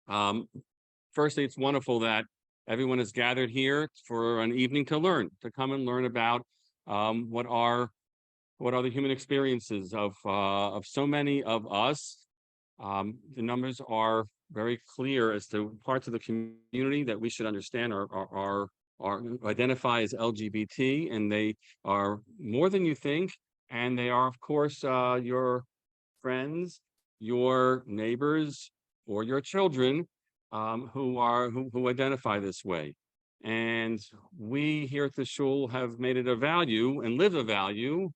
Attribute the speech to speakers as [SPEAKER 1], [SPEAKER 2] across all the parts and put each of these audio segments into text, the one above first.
[SPEAKER 1] Um, Firstly, it's wonderful that everyone is gathered here for an evening to learn, to come and learn about what are the human experiences of so many of us. The numbers are very clear as to parts of the community that we should understand are identify as LGBT, and they are more than you think, and they are, of course, your friends, your neighbors, or your children who identify this way. And we here at the shul have made it a value and live a value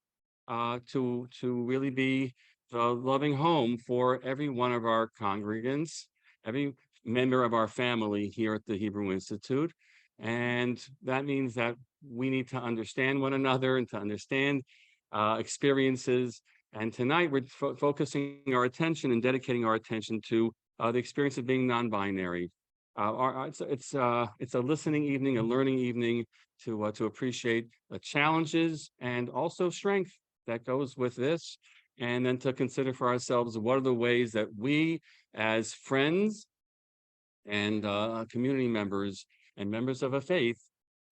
[SPEAKER 1] to really be the loving home for every one of our congregants, every member of our family here at the Hebrew Institute. And that means that we need to understand one another and to understand experiences. And tonight we're focusing our attention and dedicating our attention to the experience of being non-binary. It's a listening evening, a learning evening to appreciate the challenges and also strength that goes with this, and then to consider for ourselves what are the ways that we, as friends and community members and members of a faith,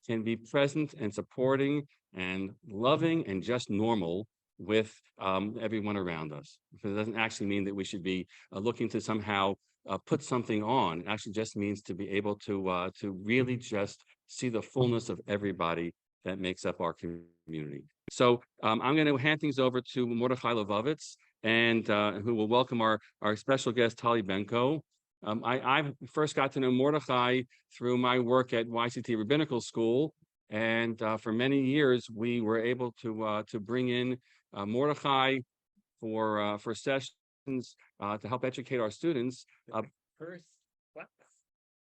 [SPEAKER 1] can be present and supporting and loving and just normal with everyone around us. Because it doesn't actually mean that we should be looking to somehow put something on. It actually just means to be able to really just see the fullness of everybody that makes up our community. So I'm going to hand things over to Mordechai Levovitz, and who will welcome our special guest, Tali Benko. I first got to know Mordechai through my work at YCT Rabbinical School, and for many years we were able to bring in Mordechai for sessions to help educate our students.
[SPEAKER 2] First class.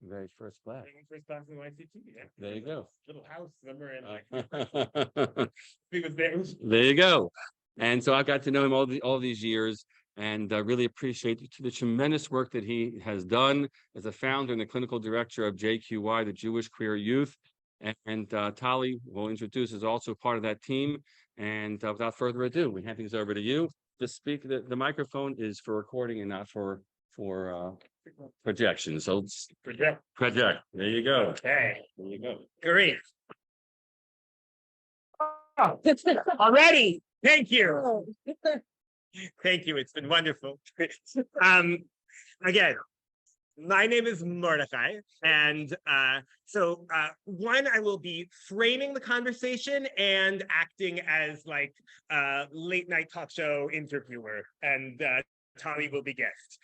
[SPEAKER 1] Very first class.
[SPEAKER 2] First class in YCT. Yeah.
[SPEAKER 1] There you go.
[SPEAKER 2] Little house number and he was there.
[SPEAKER 1] There you go. And so I got to know him all these years, and really appreciate the tremendous work that he has done as a founder and the clinical director of JQY, the Jewish Queer Youth. And Tali will introduce is also part of that team. And without further ado, we hand things over to you. The microphone is for recording and not for projection. So project. There you go.
[SPEAKER 2] Okay.
[SPEAKER 1] There you go.
[SPEAKER 2] Great. Oh, already. Thank you. Thank you. It's been wonderful. Again, my name is Mordechai, and one, I will be framing the conversation and acting as like late night talk show interviewer, and Tali will be guest.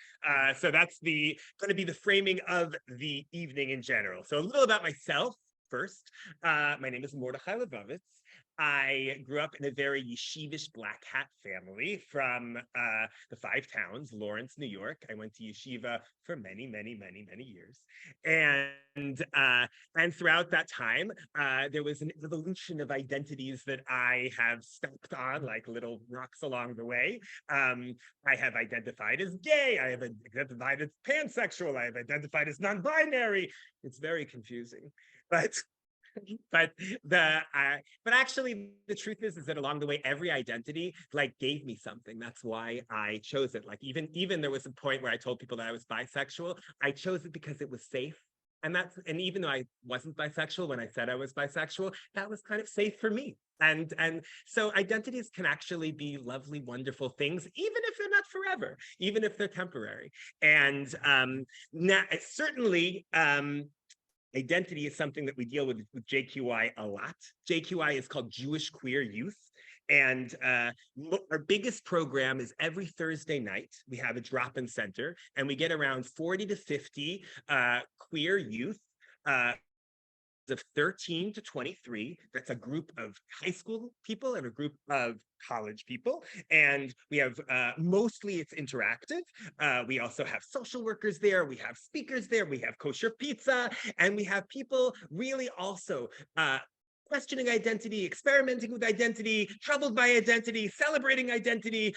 [SPEAKER 2] So that's going to be the framing of the evening in general. So a little about myself first. My name is Mordechai Levovitz. I grew up in a very yeshivish black hat family from the Five Towns, Lawrence, New York. I went to yeshiva for many, many, many, many years. And throughout that time, there was an evolution of identities that I have stepped on like little rocks along the way. I have identified as gay. I have identified as pansexual. I have identified as non-binary. It's very confusing, but actually the truth is that along the way every identity like gave me something. That's why I chose it. Like even there was a point where I told people that I was bisexual. I chose it because it was safe. And even though I wasn't bisexual when I said I was bisexual, that was kind of safe for me. And so identities can actually be lovely, wonderful things, even if they're not forever, even if they're temporary. And now certainly identity is something that we deal with JQY a lot. JQY is called Jewish Queer Youth. And our biggest program is every Thursday night. We have a drop-in center, and we get around 40 to 50 queer youth of 13 to 23. That's a group of high school people and a group of college people. And we have, mostly it's interactive. We also have social workers there. We have speakers there. We have kosher pizza. And we have people really also questioning identity, experimenting with identity, troubled by identity, celebrating identity.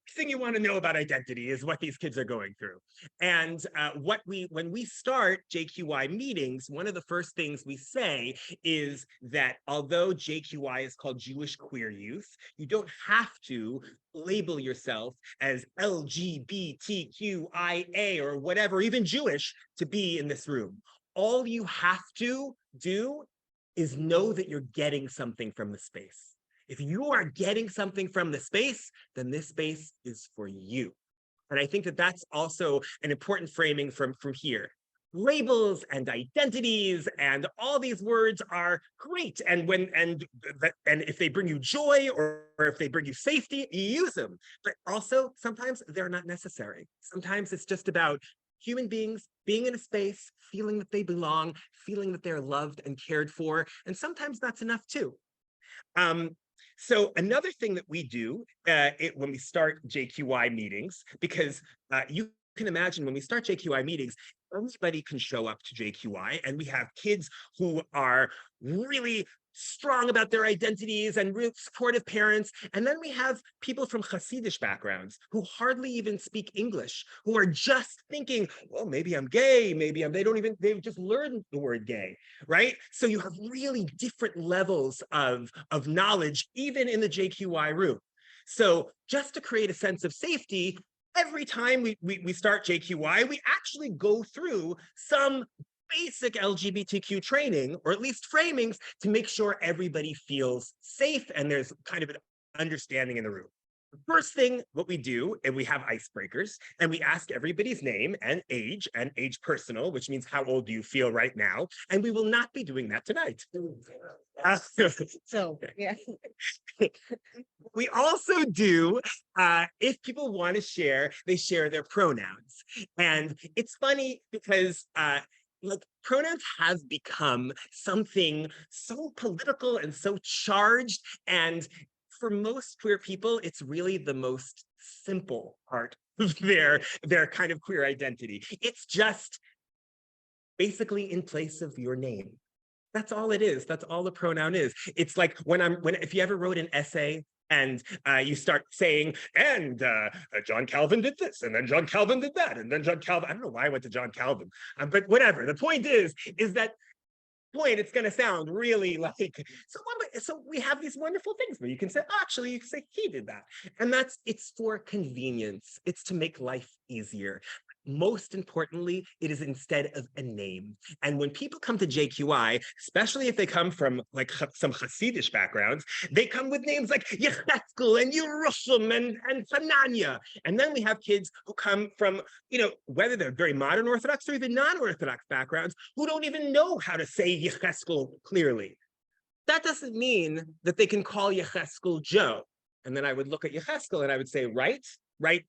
[SPEAKER 2] Everything you want to know about identity is what these kids are going through. And when we start JQI meetings, one of the first things we say is that although JQI is called Jewish Queer Youth, you don't have to label yourself as LGBTQIA or whatever, even Jewish, to be in this room. All you have to do is know that you're getting something from the space. If you are getting something from the space, then this space is for you. And I think that that's also an important framing from here. Labels and identities and all these words are great. And if they bring you joy or if they bring you safety, you use them. But also sometimes they're not necessary. Sometimes it's just about human beings being in a space, feeling that they belong, feeling that they're loved and cared for. And sometimes that's enough too. So another thing that we do when we start JQI meetings, because you can imagine when we start JQI meetings, everybody can show up to JQI, and we have kids who are really strong about their identities and real supportive parents. And then we have people from Hasidic backgrounds who hardly even speak English, who are just thinking, well, maybe I'm gay, maybe they've just learned the word gay, right? So you have really different levels of knowledge, even in the JQI room. So just to create a sense of safety, every time we start JQI, we actually go through some basic LGBTQ training, or at least framings, to make sure everybody feels safe and there's kind of an understanding in the room. The first thing, what we do, and we have icebreakers, and we ask everybody's name and age personal, which means how old do you feel right now, and we will not be doing that tonight.
[SPEAKER 3] So, yeah.
[SPEAKER 2] We also do, if people want to share, they share their pronouns. And it's funny because like pronouns have become something so political and so charged. And for most queer people, it's really the most simple part of their kind of queer identity. It's just basically in place of your name. That's all it is. That's all the pronoun is. It's like if you ever wrote an essay and you start saying, and John Calvin did this, and then John Calvin did that, and then John Calvin, I don't know why I went to John Calvin, but whatever. The point is that it's going to sound really like, so we have these wonderful things where you can say, actually, you can say he did that. And it's for convenience. It's to make life easier. Most importantly, it is instead of a name. And when people come to JQI, especially if they come from like some Hasidic backgrounds, they come with names like Yecheskel and Yerushim and Fananya. And then we have kids who come from, whether they're very modern Orthodox or even non-Orthodox backgrounds, who don't even know how to say Yecheskel clearly. That doesn't mean that they can call Yecheskel Joe. And then I would look at Yecheskel and I would say, right?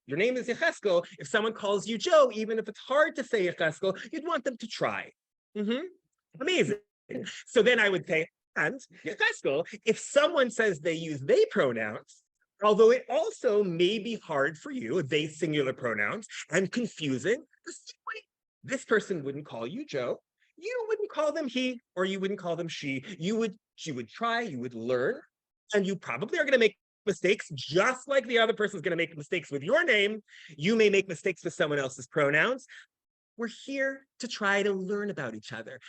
[SPEAKER 2] Your name is Yecheskel. If someone calls you Joe, even if it's hard to say Yecheskel, you'd want them to try. Amazing. So then I would say, and Yecheskel, if someone says they use they pronouns, although it also may be hard for you, they singular pronouns, and confusing, this person wouldn't call you Joe. You wouldn't call them he, or you wouldn't call them she. You would try, you would learn, and you probably are going to make mistakes, just like the other person's going to make mistakes with your name. You may make mistakes with someone else's pronouns. We're here to try to learn about each other.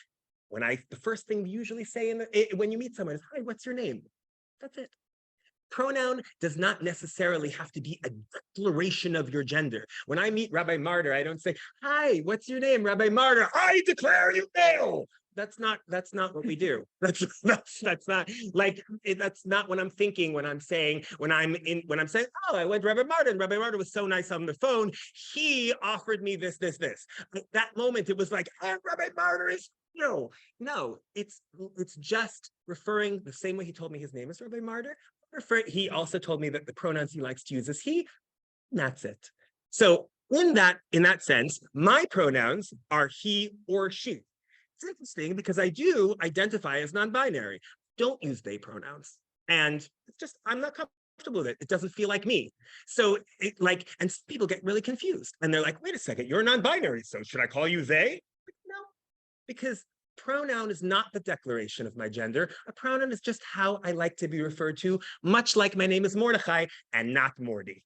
[SPEAKER 2] The first thing we usually say when you meet someone is, hi, what's your name? That's it. Pronoun does not necessarily have to be a declaration of your gender. When I meet Rabbi Martyr, I don't say, hi, what's your name, Rabbi Martyr? I declare you male. That's not what we do. That's not what I'm thinking when I'm saying, oh, I went to Rabbi Martin, and Rabbi Martin was so nice on the phone. He offered me this. At that moment, it was like, oh, Rabbi Martin is no, it's just referring the same way he told me his name is Rabbi Martin. He also told me that the pronouns he likes to use is he, and that's it. So in that sense, my pronouns are he or she. It's interesting because I do identify as non-binary. Don't use they pronouns. And it's just, I'm not comfortable with it. It doesn't feel like me. So and people get really confused. And they're like, wait a second, you're non-binary. So should I call you they? No, because pronoun is not the declaration of my gender. A pronoun is just how I like to be referred to, much like my name is Mordechai and not Mordy.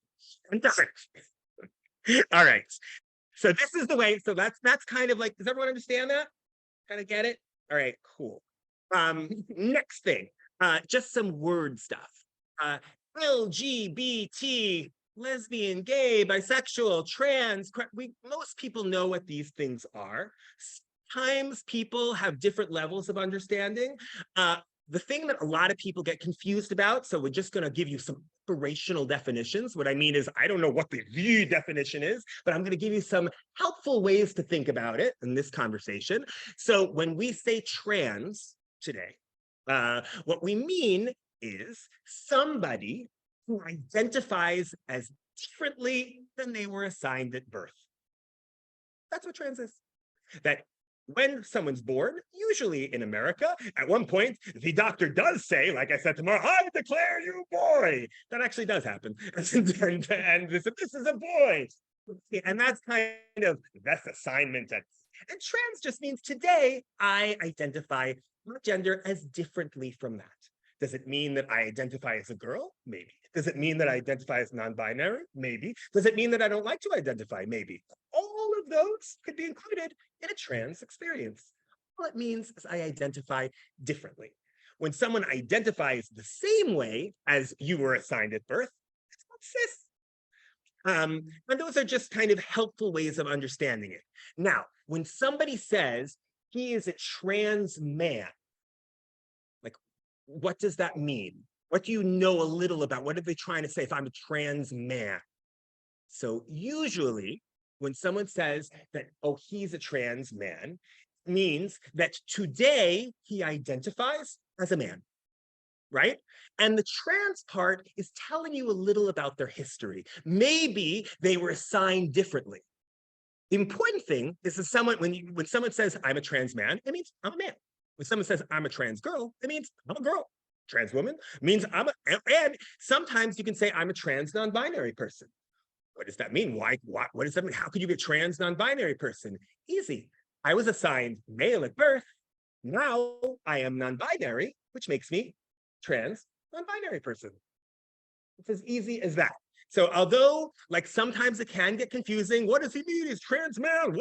[SPEAKER 2] All right. So this is the way. So that's kind of like, does everyone understand that? Kind of get it? All right, cool. Next thing, just some word stuff. LGBT, lesbian, gay, bisexual, trans. Most people know what these things are. Sometimes people have different levels of understanding. The thing that a lot of people get confused about, so we're just going to give you some operational definitions. What I mean is, I don't know what the definition is, but I'm going to give you some helpful ways to think about it in this conversation. So when we say trans today, what we mean is somebody who identifies as differently than they were assigned at birth. That's what trans is. That when someone's born, usually in America, at one point, the doctor does say, like I said tomorrow, I declare you boy. That actually does happen. And this is a boy. And that's kind of, that's assignment. And trans just means today, I identify my gender as differently from that. Does it mean that I identify as a girl? Maybe. Does it mean that I identify as non-binary? Maybe. Does it mean that I don't like to identify? Maybe. All of those could be included in a trans experience. All it means is I identify differently. When someone identifies the same way as you were assigned at birth, it's called cis. And those are just kind of helpful ways of understanding it. Now, when somebody says he is a trans man, like, what does that mean? What do you know a little about? What are they trying to say if I'm a trans man? So usually when someone says that, oh, he's a trans man, it means that today he identifies as a man, right? And the trans part is telling you a little about their history. Maybe they were assigned differently. The important thing is that when someone says I'm a trans man, it means I'm a man. When someone says I'm a trans girl, it means I'm a girl. Trans woman means and sometimes you can say I'm a trans non-binary person. What does that mean? What does that mean? How could you be a trans non-binary person? Easy. I was assigned male at birth. Now I am non-binary, which makes me trans non-binary person. It's as easy as that. So although like sometimes it can get confusing, what does he mean? He's trans man.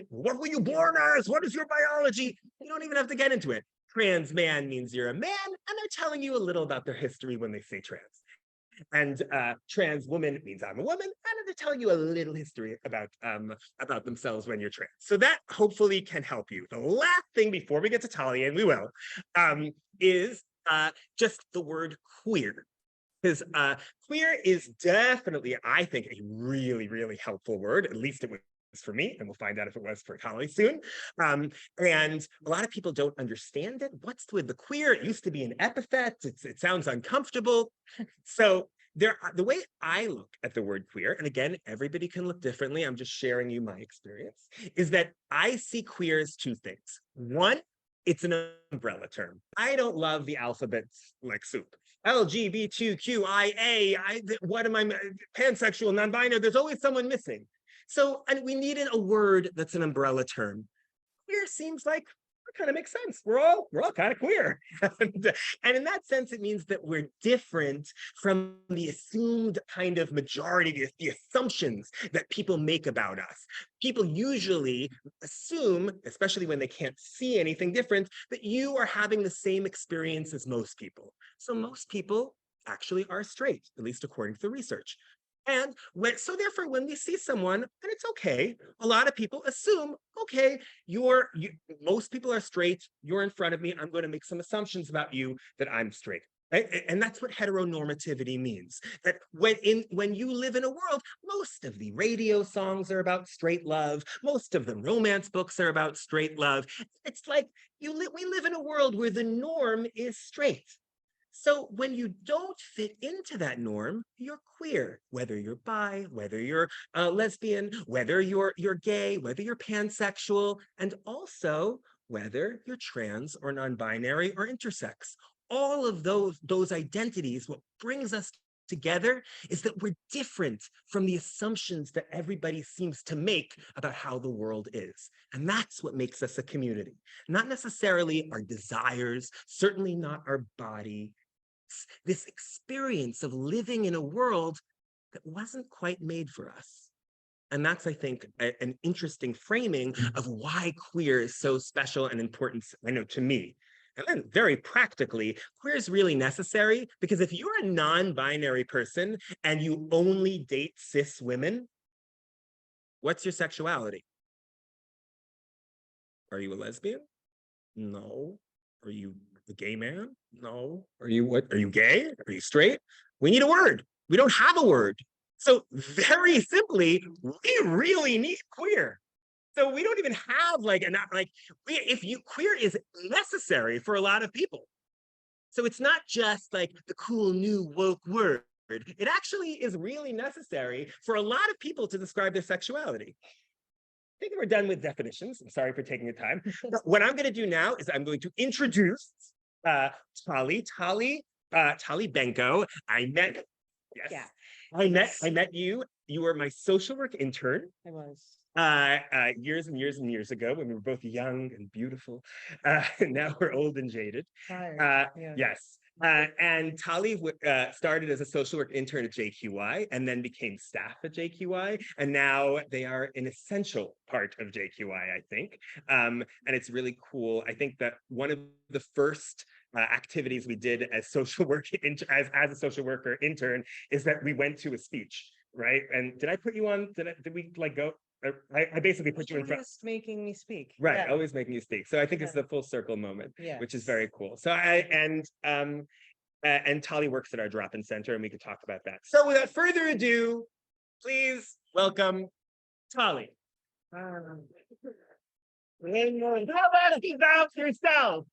[SPEAKER 2] What were you born as? What is your biology? You don't even have to get into it. Trans man means you're a man, and they're telling you a little about their history when they say trans. And trans woman means I'm a woman, and they're telling you a little history about themselves when you're trans. So that hopefully can help you. The last thing before we get to Tali, and we will, is just the word queer. Because queer is definitely, I think, a really, really helpful word. At least it was for me, and we'll find out if it was for Tali soon. And a lot of people don't understand it. What's with the queer? It used to be an epithet. It sounds uncomfortable. So the way I look at the word queer, and again, everybody can look differently. I'm just sharing you my experience, is that I see queer as two things. One, it's an umbrella term. I don't love the alphabet like soup. LGBTQIA, what am I, pansexual, non-binary, there's always someone missing. So, and we needed a word that's an umbrella term. Queer seems like it kind of makes sense. We're all kind of queer. And in that sense, it means that we're different from the assumed kind of majority, the assumptions that people make about us. People usually assume, especially when they can't see anything different, that you are having the same experience as most people. So most people actually are straight, at least according to the research. And so therefore, when we see someone, and it's okay, a lot of people assume, okay, most people are straight, you're in front of me, I'm going to make some assumptions about you that I'm straight. Right? And that's what heteronormativity means. That when you live in a world, most of the radio songs are about straight love, most of the romance books are about straight love. It's like we live in a world where the norm is straight. So when you don't fit into that norm, you're queer, whether you're bi, whether you're lesbian, whether you're gay, whether you're pansexual, and also whether you're trans or non-binary or intersex. All of those identities, what brings us together is that we're different from the assumptions that everybody seems to make about how the world is. And that's what makes us a community. Not necessarily our desires, certainly not our body. It's this experience of living in a world that wasn't quite made for us. And that's, I think, an interesting framing of why queer is so special and important, I know, to me. And then very practically, queer is really necessary because if you're a non-binary person and you only date cis women, what's your sexuality? Are you a lesbian? No. Are you a gay man? No. Are you what? Are you gay? Are you straight? We need a word. We don't have a word. So very simply, we really need queer. So we don't even have queer is necessary for a lot of people. So it's not just like the cool new woke word. It actually is really necessary for a lot of people to describe their sexuality. I think we're done with definitions. I'm sorry for taking the time. But what I'm going to do now is I'm going to introduce Tali Benko. Yes. Yeah. I met you. You were my social work intern.
[SPEAKER 3] I was.
[SPEAKER 2] Years and years and years ago when we were both young and beautiful. Now we're old and jaded.
[SPEAKER 3] Yeah.
[SPEAKER 2] Yes. And Tali started as a social work intern at JQI and then became staff at JQI. And now they are an essential part of JQI, I think. And it's really cool. I think that one of the first activities we did as social work as a social worker intern is that we went to a speech, right? And did I put you on? Did we like go? I basically put you in front.
[SPEAKER 3] Always making me speak.
[SPEAKER 2] Right, yeah. Always making you speak. So I think it's the full circle moment, which is very cool. So and Tali works at our drop-in center, and we could talk about that. So without further ado, please welcome Tali. How about yourself?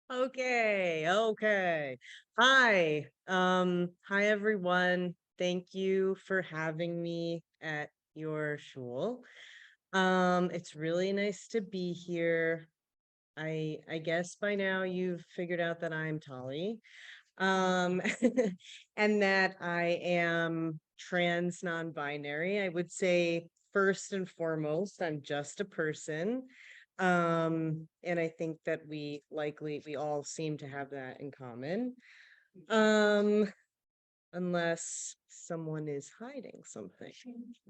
[SPEAKER 3] Okay. Hi. Hi everyone. Thank you for having me at your shul. It's really nice to be here. I guess by now you've figured out that I'm Tali. And that I am trans non-binary. I would say first and foremost, I'm just a person. And I think that we all seem to have that in common. Unless someone is hiding something.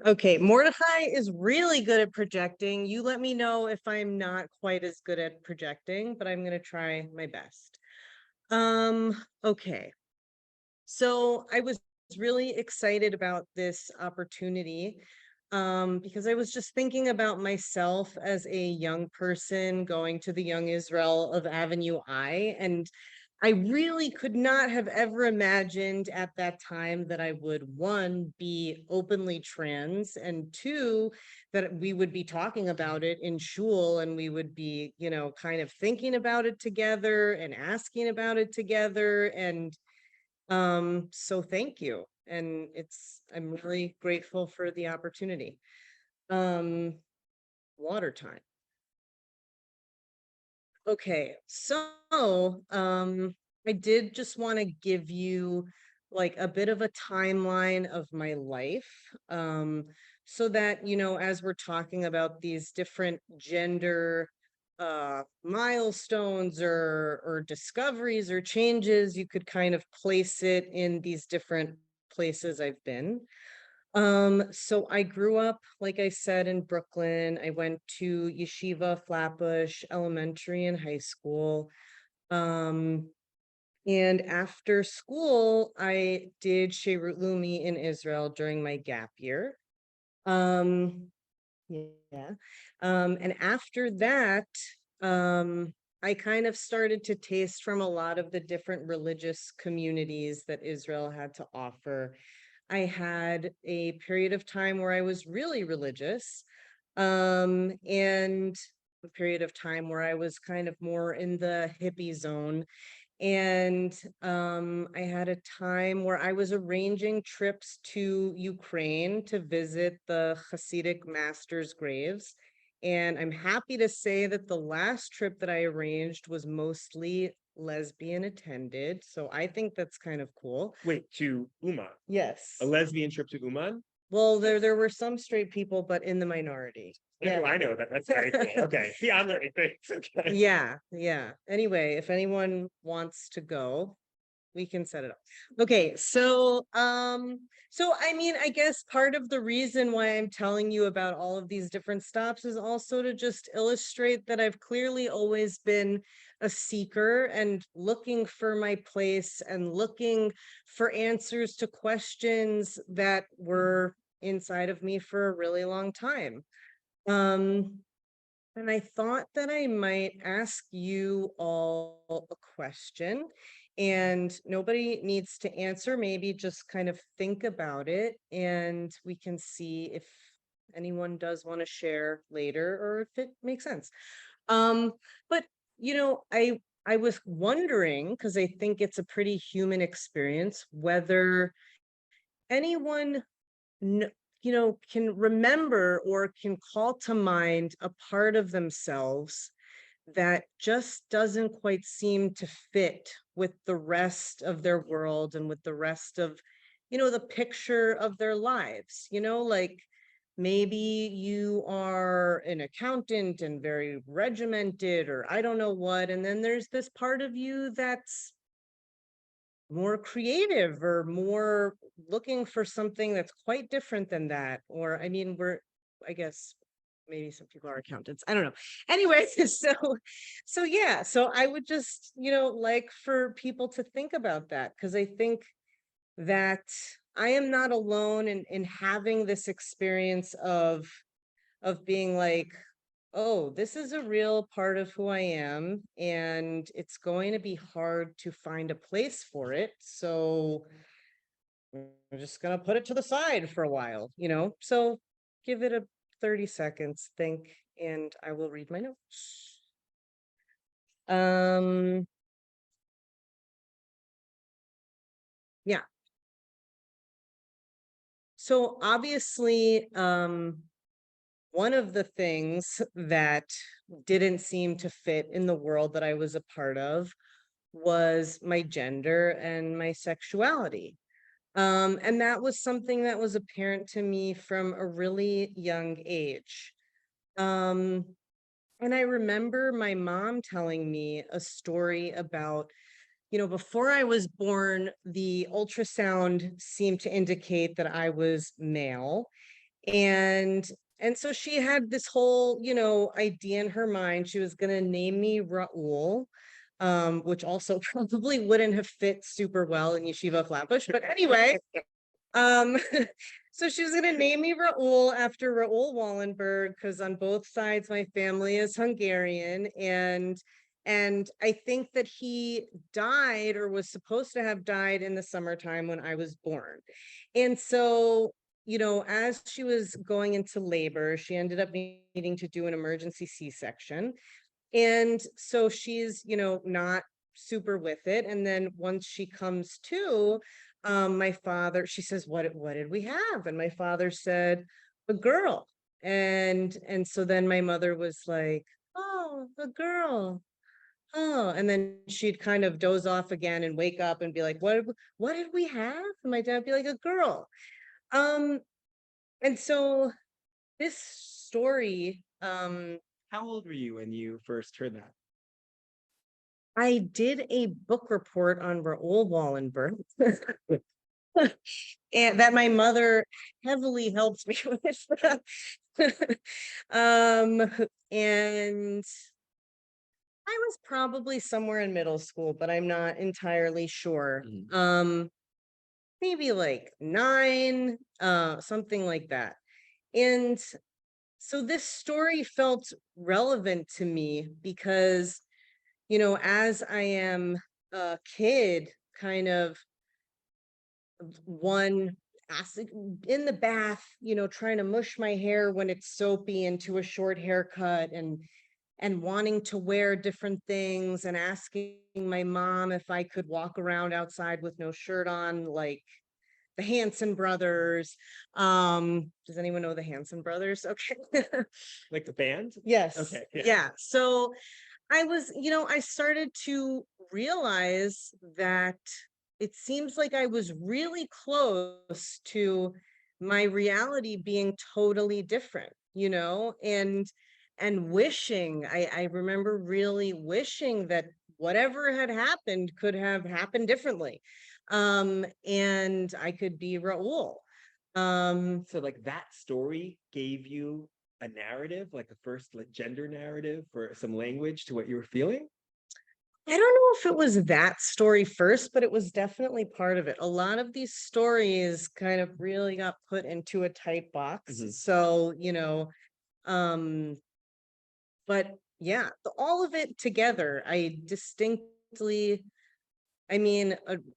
[SPEAKER 3] Okay, Mordechai is really good at projecting. You let me know if I'm not quite as good at projecting, but I'm going to try my best. Okay. So I was really excited about this opportunity because I was just thinking about myself as a young person going to the Young Israel of Avenue I, and I really could not have ever imagined at that time that I would, one, be openly trans, and two, that we would be talking about it in shul and we would be, kind of thinking about it together and asking about it together. And so thank you. And I'm really grateful for the opportunity. Water time. Okay, so I did just want to give you like a bit of a timeline of my life, so that, as we're talking about these different gender milestones or discoveries or changes, you could kind of place it in these different places I've been. So I grew up, like I said, in Brooklyn. I went to Yeshiva Flatbush Elementary and high school. And after school, I did Sheirut Leumi in Israel during my gap year. Yeah. And after that, I kind of started to taste from a lot of the different religious communities that Israel had to offer. I had a period of time where I was really religious, and a period of time where I was kind of more in the hippie zone. And I had a time where I was arranging trips to Ukraine to visit the Hasidic masters' graves. And I'm happy to say that the last trip that I arranged was mostly lesbian attended. So I think that's kind of cool.
[SPEAKER 2] Wait, to Uman.
[SPEAKER 3] Yes.
[SPEAKER 2] A lesbian trip to Uman?
[SPEAKER 3] Well, there were some straight people, but in the minority.
[SPEAKER 2] Yeah, I know that. That's very cool. Okay. See, I'm learning things. Okay.
[SPEAKER 3] Yeah, yeah. Anyway, if anyone wants to go, we can set it up. Okay, so I mean, I guess part of the reason why I'm telling you about all of these different stops is also to just illustrate that I've clearly always been a seeker and looking for my place and looking for answers to questions that were inside of me for a really long time. And I thought that I might ask you all a question, and nobody needs to answer, maybe just kind of think about it, and we can see if anyone does want to share later or if it makes sense. But I was wondering, because I think it's a pretty human experience, whether anyone can remember or can call to mind a part of themselves that just doesn't quite seem to fit with the rest of their world and with the rest of, the picture of their lives, like maybe you are an accountant and very regimented, or I don't know what, and then there's this part of you that's more creative or more looking for something that's quite different than that. Or I mean, I guess maybe some people are accountants, I don't know. Anyway, so yeah, so I would just like for people to think about that, because I think that I am not alone in having this experience of being like, oh, this is a real part of who I am, and it's going to be hard to find a place for it. So I'm just going to put it to the side for a while, So give it a 30 seconds, think, and I will read my notes. Yeah. So obviously, one of the things that didn't seem to fit in the world that I was a part of was my gender and my sexuality. And that was something that was apparent to me from a really young age. And I remember my mom telling me a story about, before I was born, the ultrasound seemed to indicate that I was male. And so she had this whole, idea in her mind. She was going to name me Raul, which also probably wouldn't have fit super well in Yeshiva Flatbush. But anyway, so she was going to name me Raul after Raul Wallenberg, because on both sides my family is Hungarian, and I think that he died or was supposed to have died in the summertime when I was born. And so, as she was going into labor, she ended up needing to do an emergency C-section. And so she's, not super with it. And then once she comes to, my father, she says, what did we have? And my father said, a girl. And so then my mother was like, oh, a girl. Oh, and then she'd kind of doze off again and wake up and be like, what did we have? And my dad would be like, a girl. And so this story,
[SPEAKER 2] How old were you when you first heard that?
[SPEAKER 3] I did a book report on Raoul Wallenberg and that my mother heavily helped me with. And I was probably somewhere in middle school, but I'm not entirely sure. Maybe like 9, something like that. And so this story felt relevant to me because, as I am a kid, kind of one in the bath, trying to mush my hair when it's soapy into a short haircut, and wanting to wear different things, and asking my mom if I could walk around outside with no shirt on, like the Hanson brothers. Does anyone know the Hanson brothers? Okay.
[SPEAKER 2] Like the band?
[SPEAKER 3] Yes.
[SPEAKER 2] Okay.
[SPEAKER 3] Yeah. So I started to realize that it seems like I was really close to my reality being totally different, and wishing, I remember really wishing that whatever had happened could have happened differently. And I could be Raul.
[SPEAKER 2] So like that story gave you a narrative, like a first like gender narrative or some language to what you were feeling?
[SPEAKER 3] I don't know if it was that story first, but it was definitely part of it. A lot of these stories kind of really got put into a tight box.
[SPEAKER 2] Mhm.
[SPEAKER 3] So, um, but yeah, all of it together,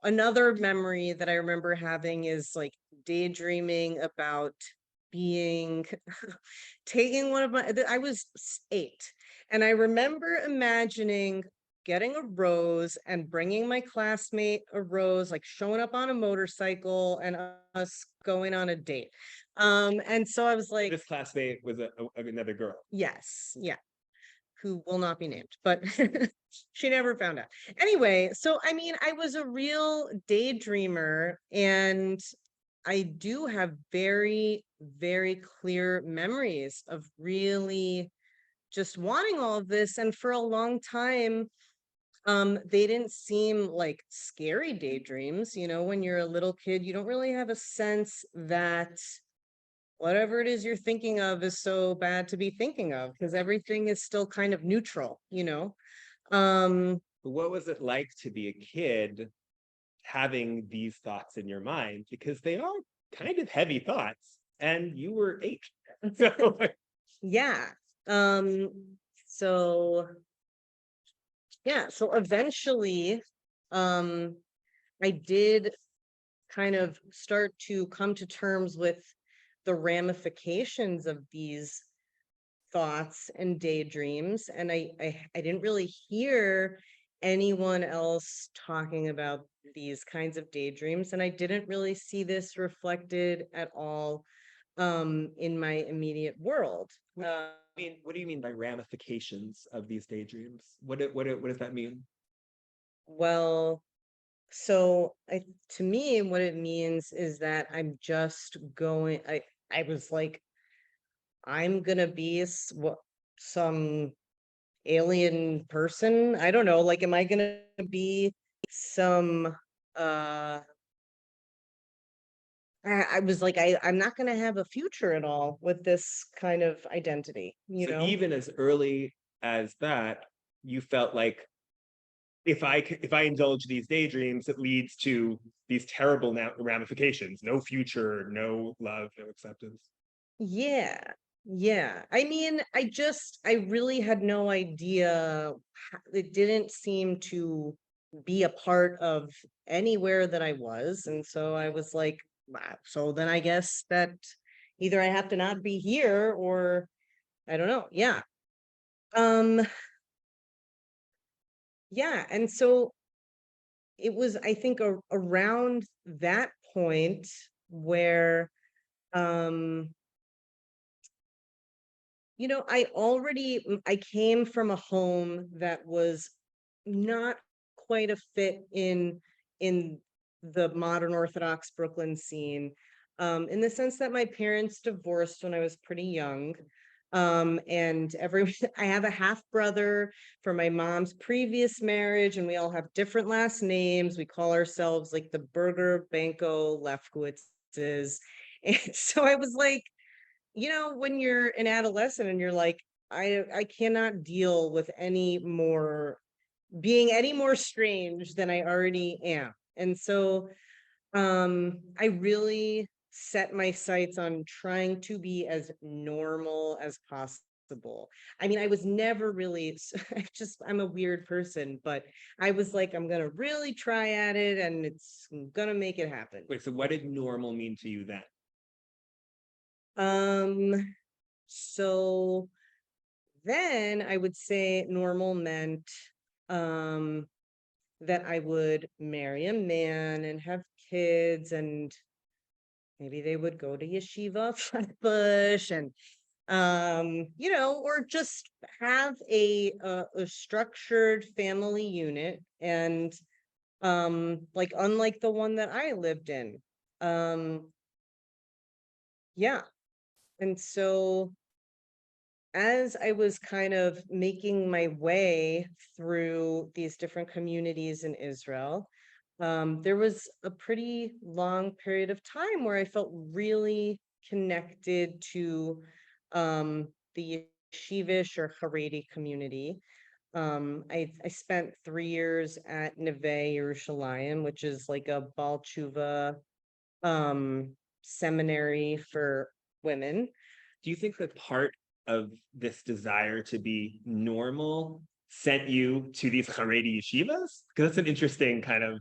[SPEAKER 3] another memory that I remember having is like daydreaming about being taking one of I was 8, and I remember imagining getting a rose and bringing my classmate a rose, like showing up on a motorcycle and us going on a date. And so I was like,
[SPEAKER 2] This classmate was another girl.
[SPEAKER 3] yes, yeah, who will not be named, but she never found out. Anyway, so I was a real daydreamer, and I do have very, very clear memories of really just wanting all of this. And for a long time, they didn't seem like scary daydreams. When you're a little kid, you don't really have a sense that whatever it is you're thinking of is so bad to be thinking of, because everything is still kind of neutral. Um,
[SPEAKER 2] But what was it like to be a kid having these thoughts in your mind? Because they are kind of heavy thoughts, and you were 8. So
[SPEAKER 3] yeah. Um, so yeah, so eventually, um, I did kind of start to come to terms with the ramifications of these thoughts and daydreams, and I didn't really hear anyone else talking about these kinds of daydreams, and I didn't really see this reflected at all in my immediate world.
[SPEAKER 2] what do you mean by ramifications of these daydreams? What does that mean?
[SPEAKER 3] Well, so to me, what it means is that I'm just going. I was like, I'm gonna be some alien person. I don't know. Like, am I gonna be some? Uh, I was like, I'm not gonna have a future at all with this kind of identity.
[SPEAKER 2] So even as early as that, you felt like if I indulge these daydreams, it leads to these terrible ramifications: no future, no love, no acceptance.
[SPEAKER 3] Yeah. Yeah. I really had no idea. It didn't seem to be a part of anywhere that I was. And so I was like, "Wow, so then I guess that either I have to not be here or I don't know." Yeah. Um, yeah. And so it was, I think, around that point where, um, I came from a home that was not quite a fit in the modern Orthodox Brooklyn scene, in the sense that my parents divorced when I was pretty young. And I have a half brother from my mom's previous marriage, and we all have different last names. We call ourselves like the Berger Benko Lefkowitzes. And so I was like, when you're an adolescent and you're like, I cannot deal with being any more strange than I already am. And so I really set my sights on trying to be as normal as possible. I was never really I'm a weird person, but I was like, I'm gonna really try at it and I'm gonna make it happen.
[SPEAKER 2] Wait, so what did normal mean to you then?
[SPEAKER 3] Um so then I would say normal meant um that I would marry a man and have kids, and maybe they would go to yeshiva Flatbush, and you know, or just have a structured family unit, and like unlike the one that I lived in. Yeah. And so as I was kind of making my way through these different communities in Israel, there was a pretty long period of time where I felt really connected to the yeshivish or Haredi community. I spent 3 years at Neve Yerushalayim, which is like a Baal Tshuva seminary for women.
[SPEAKER 2] Do you think that part of this desire to be normal sent you to these Haredi yeshivas? Because that's an interesting kind of.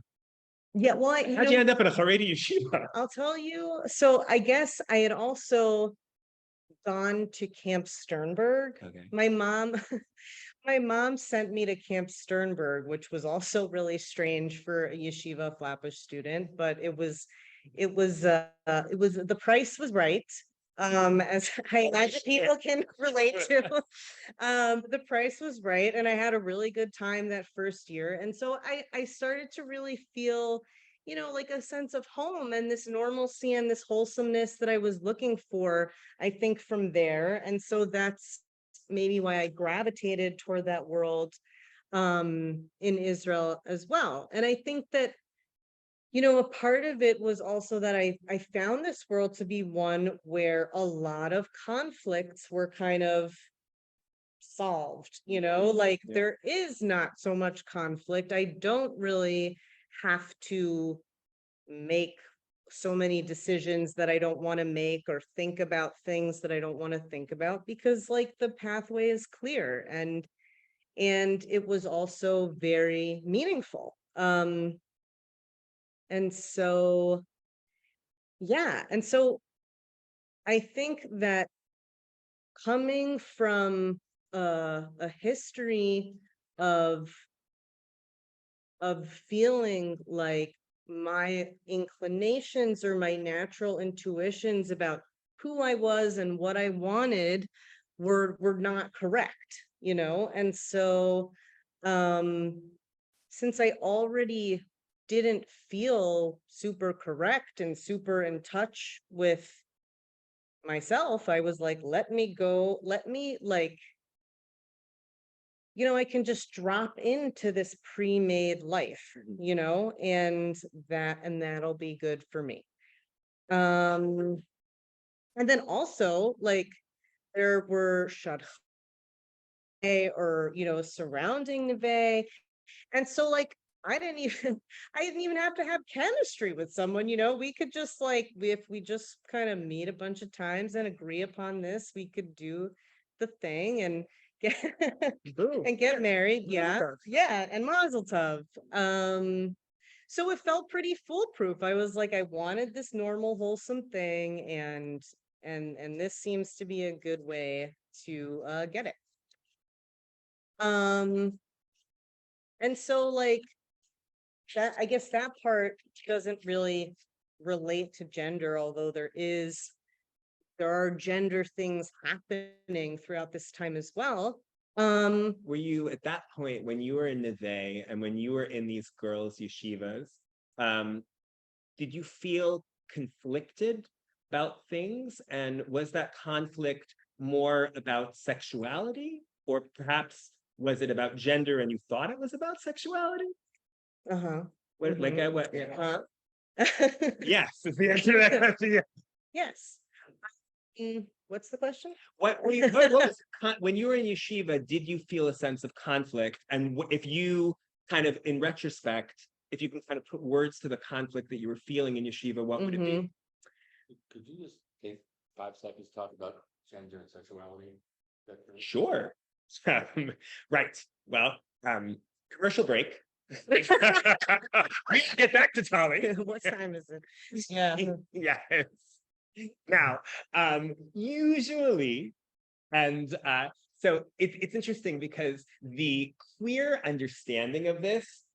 [SPEAKER 3] Yeah, well,
[SPEAKER 2] How'd you end up in a Haredi yeshiva?
[SPEAKER 3] I'll tell you. So I guess I had also gone to Camp Sternberg.
[SPEAKER 2] Okay.
[SPEAKER 3] My mom, my mom sent me to Camp Sternberg, which was also really strange for a yeshiva Flatbush student, but it was the price was right. As I imagine people can relate to. The price was right, and I had a really good time that first year. And so I started to really feel, you know, like a sense of home and this normalcy and this wholesomeness that I was looking for, I think, from there. And so that's maybe why I gravitated toward that world in Israel as well. And I think that, you know, a part of it was also that I found this world to be one where a lot of conflicts were kind of solved, you know, like there is not so much conflict. I don't really have to make so many decisions that I don't want to make, or think about things that I don't want to think about, because like the pathway is clear, and it was also very meaningful. And so, yeah. And so I think that coming from a history of feeling like my inclinations or my natural intuitions about who I was and what I wanted were not correct, you know? And so since I already didn't feel super correct and super in touch with myself, I was like, let me go, let me, like, you know, I can just drop into this pre-made life, you know, and that'll be good for me. And then also, like, there were shadchanei, or, you know, surrounding Neve. And so, like, I didn't even have to have chemistry with someone, you know. We could just, like, if we just kind of meet a bunch of times and agree upon this, we could do the thing and get and get married. Yeah. Yeah. And mazel tov. So it felt pretty foolproof. I was like, I wanted this normal, wholesome thing, and this seems to be a good way to get it. And so, like, that, I guess that part doesn't really relate to gender, although there are gender things happening throughout this time as well.
[SPEAKER 2] Were you at that point, when you were in Neve and when you were in these girls' yeshivas, did you feel conflicted about things? And was that conflict more about sexuality, or perhaps was it about gender and you thought it was about sexuality? What, like, what? Yeah. Yes, is the answer to that question. Yeah.
[SPEAKER 3] Yes. What's the question?
[SPEAKER 2] What was when you were in yeshiva, did you feel a sense of conflict? And if you kind of, in retrospect, if you can kind of put words to the conflict that you were feeling in yeshiva, what would it be?
[SPEAKER 1] Could you just take 5 seconds to talk about gender and sexuality?
[SPEAKER 2] Sure. Right. Well, commercial break. We get back to Tali.
[SPEAKER 3] What time is it? Yeah.
[SPEAKER 2] Yes. Now, usually, and so it's interesting because the clear understanding of this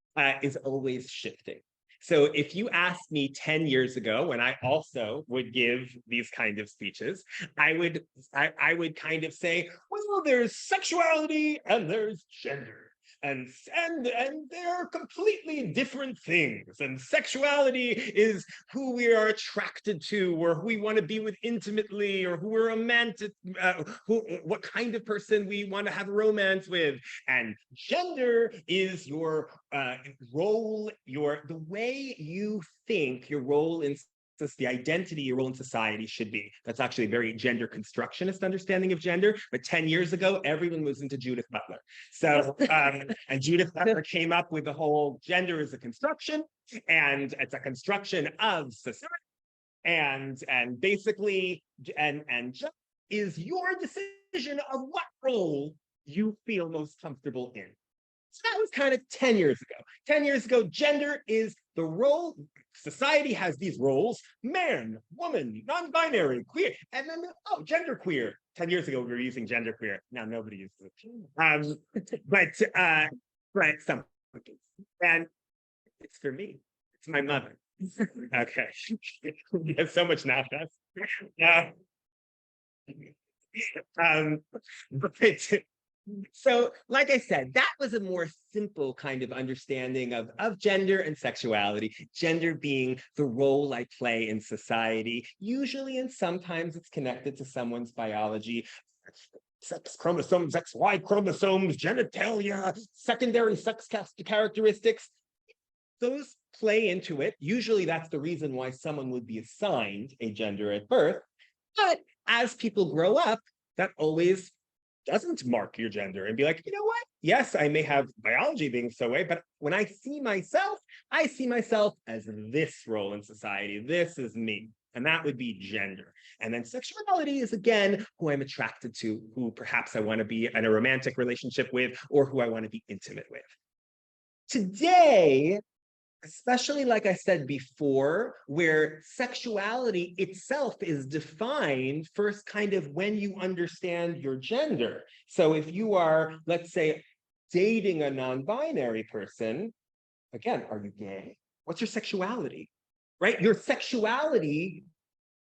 [SPEAKER 2] is always shifting. So if you asked me 10 years ago, when I also would give these kind of speeches, I would kind of say, well, there's sexuality and there's gender. And they're completely different things. And sexuality is who we are attracted to, or who we want to be with intimately, or who we're romantic, what kind of person we want to have romance with. And gender is your role, the way you think your role in the identity, your role in society should be. That's actually a very gender constructionist understanding of gender. But 10 years ago, everyone was into Judith Butler. So, and Judith Butler came up with the whole gender is a construction, and it's a construction of society. And basically, and just is your decision of what role you feel most comfortable in. So that was kind of 10 years ago. 10 years ago, gender is the role. Society has these roles: man, woman, non-binary, queer, and then, oh, gender queer. 10 years ago, we were using gender queer. Now nobody uses it. But some, and it's for me. It's my mother. Okay. We have so much naughtiness. But so, like I said, that was a more simple kind of understanding of gender and sexuality. Gender being the role I play in society, usually and sometimes it's connected to someone's biology. Sex chromosomes, XY chromosomes, genitalia, secondary sex characteristics. Those play into it. Usually that's the reason why someone would be assigned a gender at birth. But as people grow up, that always doesn't mark your gender and be like, you know what? Yes, I may have biology being so way, but when I see myself as this role in society. This is me. And that would be gender. And then sexuality is, again, who I'm attracted to, who perhaps I want to be in a romantic relationship with, or who I want to be intimate with. Today, especially like I said before, where sexuality itself is defined first kind of when you understand your gender. So if you are, let's say, dating a non-binary person, again, are you gay? What's your sexuality, right? Your sexuality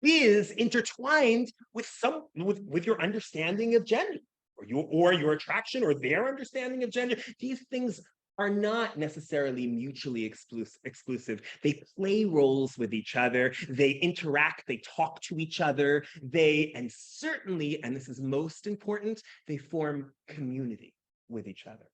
[SPEAKER 2] is intertwined with with your understanding of gender, or your attraction, or their understanding of gender. These things are not necessarily mutually exclusive. They play roles with each other. They interact, they talk to each other. And certainly, and this is most important, they form community with each other.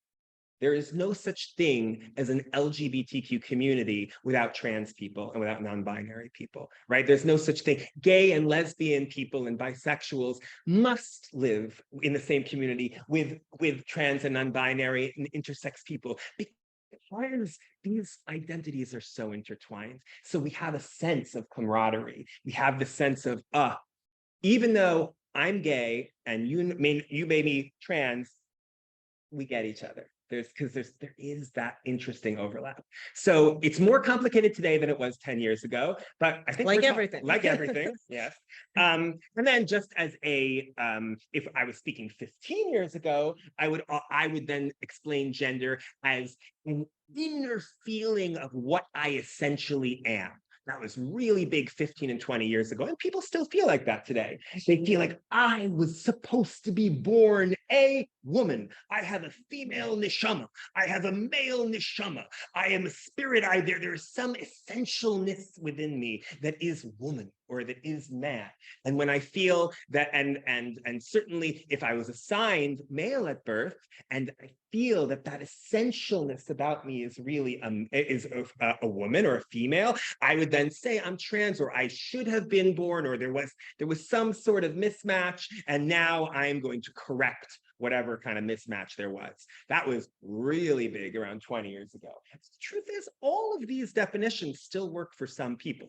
[SPEAKER 2] There is no such thing as an LGBTQ community without trans people and without non-binary people, right? There's no such thing. Gay and lesbian people and bisexuals must live in the same community with trans and non-binary and intersex people, because these identities are so intertwined. So we have a sense of camaraderie. We have the sense of, even though I'm gay and you may be trans, we get each other. There is that interesting overlap. So it's more complicated today than it was 10 years ago, but I think
[SPEAKER 3] like everything,
[SPEAKER 2] yes. And then just as if I was speaking 15 years ago, I would then explain gender as an inner feeling of what I essentially am. That was really big 15 and 20 years ago. And people still feel like that today. They feel like I was supposed to be born a woman. I have a female neshama. I have a male neshama. I am a spirit. There is some essentialness within me that is woman or that is man. And when I feel that, and certainly if I was assigned male at birth, and I feel that essentialness about me is really a woman or a female, I would then say I'm trans, or I should have been born, or there was some sort of mismatch, and now I'm going to correct whatever kind of mismatch there was. That was really big around 20 years ago. The truth is, all of these definitions still work for some people.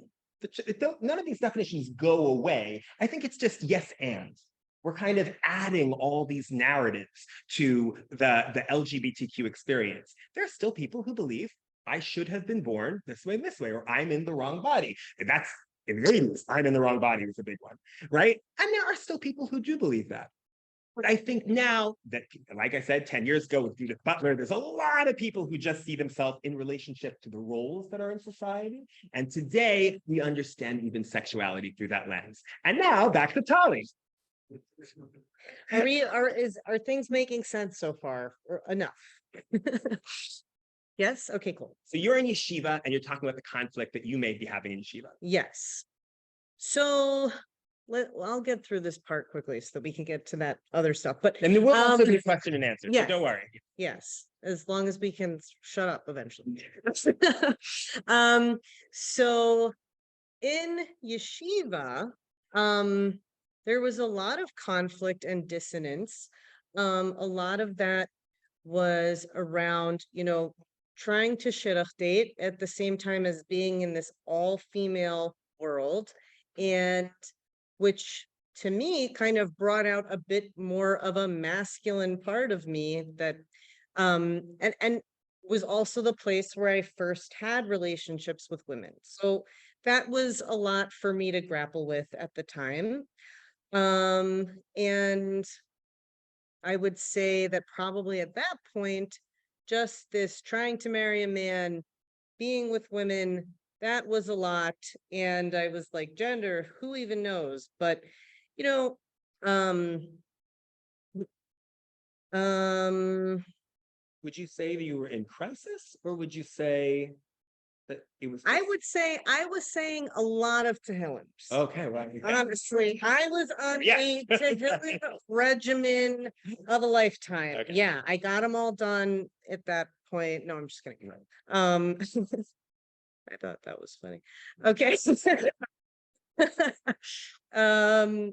[SPEAKER 2] None of these definitions go away. I think it's just yes and. We're kind of adding all these narratives to the LGBTQ experience. There are still people who believe I should have been born this way, or I'm in the wrong body. And that's in ladies, I'm in the wrong body was a big one, right? And there are still people who do believe that. But I think now that, like I said, 10 years ago with Judith Butler, there's a lot of people who just see themselves in relationship to the roles that are in society. And today we understand even sexuality through that lens. And now back to Tali.
[SPEAKER 3] Are things making sense so far or enough? Yes. Okay, cool.
[SPEAKER 2] So you're in yeshiva and you're talking about the conflict that you may be having in yeshiva.
[SPEAKER 3] Yes. So I'll get through this part quickly so that we can get to that other stuff. But
[SPEAKER 2] And there will also be question and answer.
[SPEAKER 3] yeah.
[SPEAKER 2] So don't worry.
[SPEAKER 3] Yes, as long as we can shut up eventually. So in yeshiva, there was a lot of conflict and dissonance. A lot of that was around, trying to shidduch date at the same time as being in this all-female world, and which to me kind of brought out a bit more of a masculine part of me that and was also the place where I first had relationships with women. So that was a lot for me to grapple with at the time. And I would say that probably at that point, just this trying to marry a man, being with women, that was a lot. And I was like, gender, who even knows? But, um,
[SPEAKER 2] Would you say that you were in crisis, or would you say that it was?
[SPEAKER 3] I would say I was saying a lot of Tehillims.
[SPEAKER 2] Okay, well,
[SPEAKER 3] Honestly, I was on
[SPEAKER 2] Yeah.
[SPEAKER 3] a Tehillim regimen of a lifetime.
[SPEAKER 2] Okay.
[SPEAKER 3] Yeah, I got them all done at that point. No, I'm just kidding. I thought that was funny. Okay.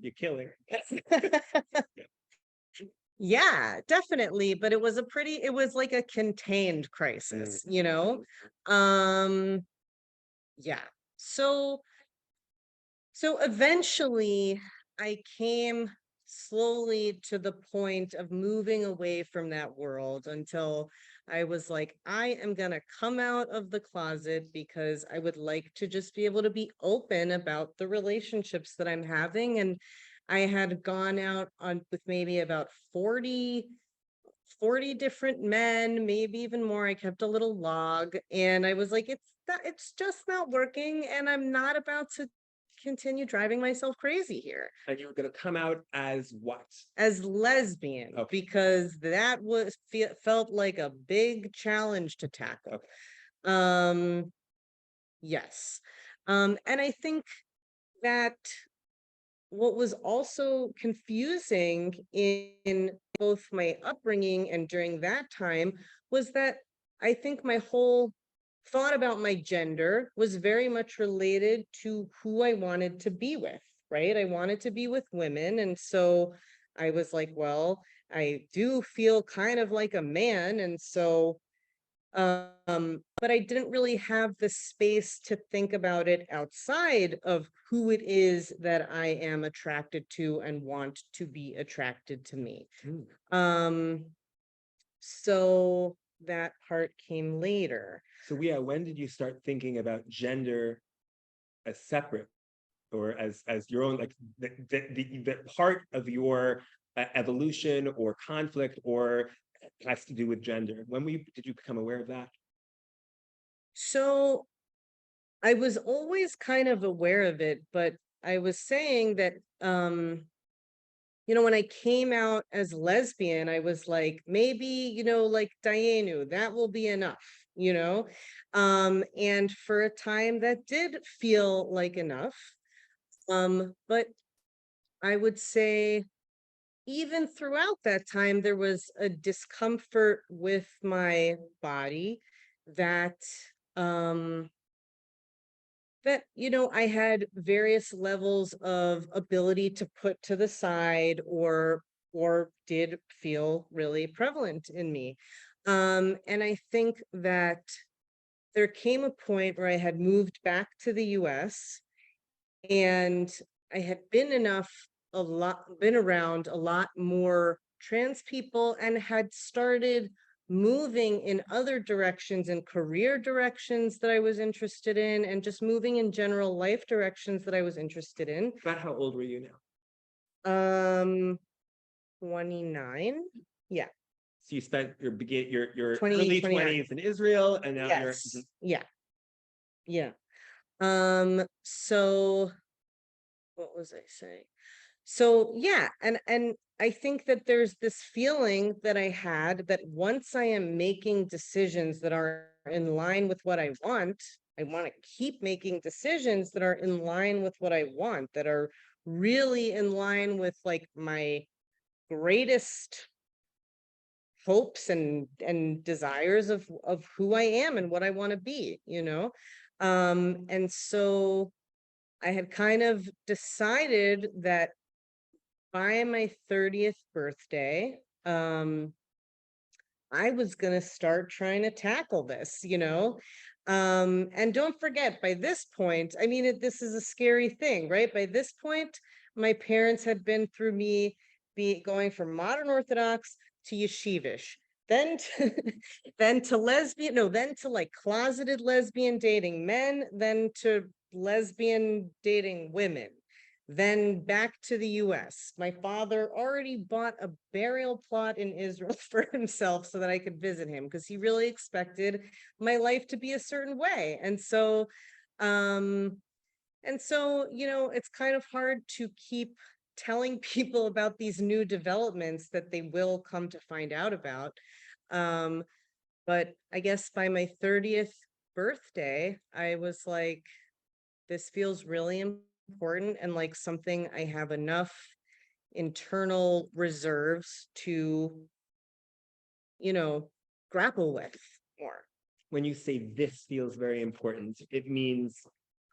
[SPEAKER 2] You're killing.
[SPEAKER 3] Yeah, definitely. But it was like a contained crisis, Yeah. So eventually I came slowly to the point of moving away from that world until I was like, I am going to come out of the closet because I would like to just be able to be open about the relationships that I'm having. And I had gone out on with maybe about 40 different men, maybe even more. I kept a little log and I was like, it's just not working. And I'm not about to continue driving myself crazy here.
[SPEAKER 2] And you were going to come out as what?
[SPEAKER 3] As lesbian,
[SPEAKER 2] Okay.
[SPEAKER 3] because that felt like a big challenge to tackle.
[SPEAKER 2] Okay.
[SPEAKER 3] Yes. And I think that what was also confusing in both my upbringing and during that time was that I think my whole thought about my gender was very much related to who I wanted to be with, right? I wanted to be with women. And so I was like, well, I do feel kind of like a man. And so but I didn't really have the space to think about it outside of who it is that I am attracted to and want to be attracted to me. So that part came later.
[SPEAKER 2] So yeah, when did you start thinking about gender as separate, or as your own, like the part of your evolution or conflict, or has to do with gender? When did you become aware of that?
[SPEAKER 3] So I was always kind of aware of it, but I was saying that, when I came out as lesbian, I was like, maybe, like Dayenu, that will be enough, and for a time that did feel like enough. But I would say even throughout that time, there was a discomfort with my body that, I had various levels of ability to put to the side or did feel really prevalent in me. And I think that there came a point where I had moved back to the US and I had been around a lot more trans people and had started moving in other directions and career directions that I was interested in, and just moving in general life directions that I was interested in.
[SPEAKER 2] About how old were you now?
[SPEAKER 3] 29. Yeah,
[SPEAKER 2] So you spent your
[SPEAKER 3] 20,
[SPEAKER 2] early
[SPEAKER 3] 29.
[SPEAKER 2] 20s in Israel, and now you're
[SPEAKER 3] Yes. Yeah. Yeah. So what was I saying? So yeah, and I think that there's this feeling that I had that once I am making decisions that are in line with what I want to keep making decisions that are in line with what I want, that are really in line with like my greatest hopes and desires of who I am and what I want to be, you know? And so I had kind of decided that by my 30th birthday, I was going to start trying to tackle this, you know? And don't forget, by this point, I mean, this is a scary thing, right? By this point, my parents had been through me going from modern Orthodox to yeshivish, then to, then to lesbian, no, then to like closeted lesbian dating men, then to lesbian dating women, then back to the US. My father already bought a burial plot in Israel for himself so that I could visit him because he really expected my life to be a certain way. And so, you know, it's kind of hard to keep telling people about these new developments that they will come to find out about. But I guess by my 30th birthday, I was like, this feels really important and like something I have enough internal reserves to, you know, grapple with more.
[SPEAKER 2] when you say this feels very important, it means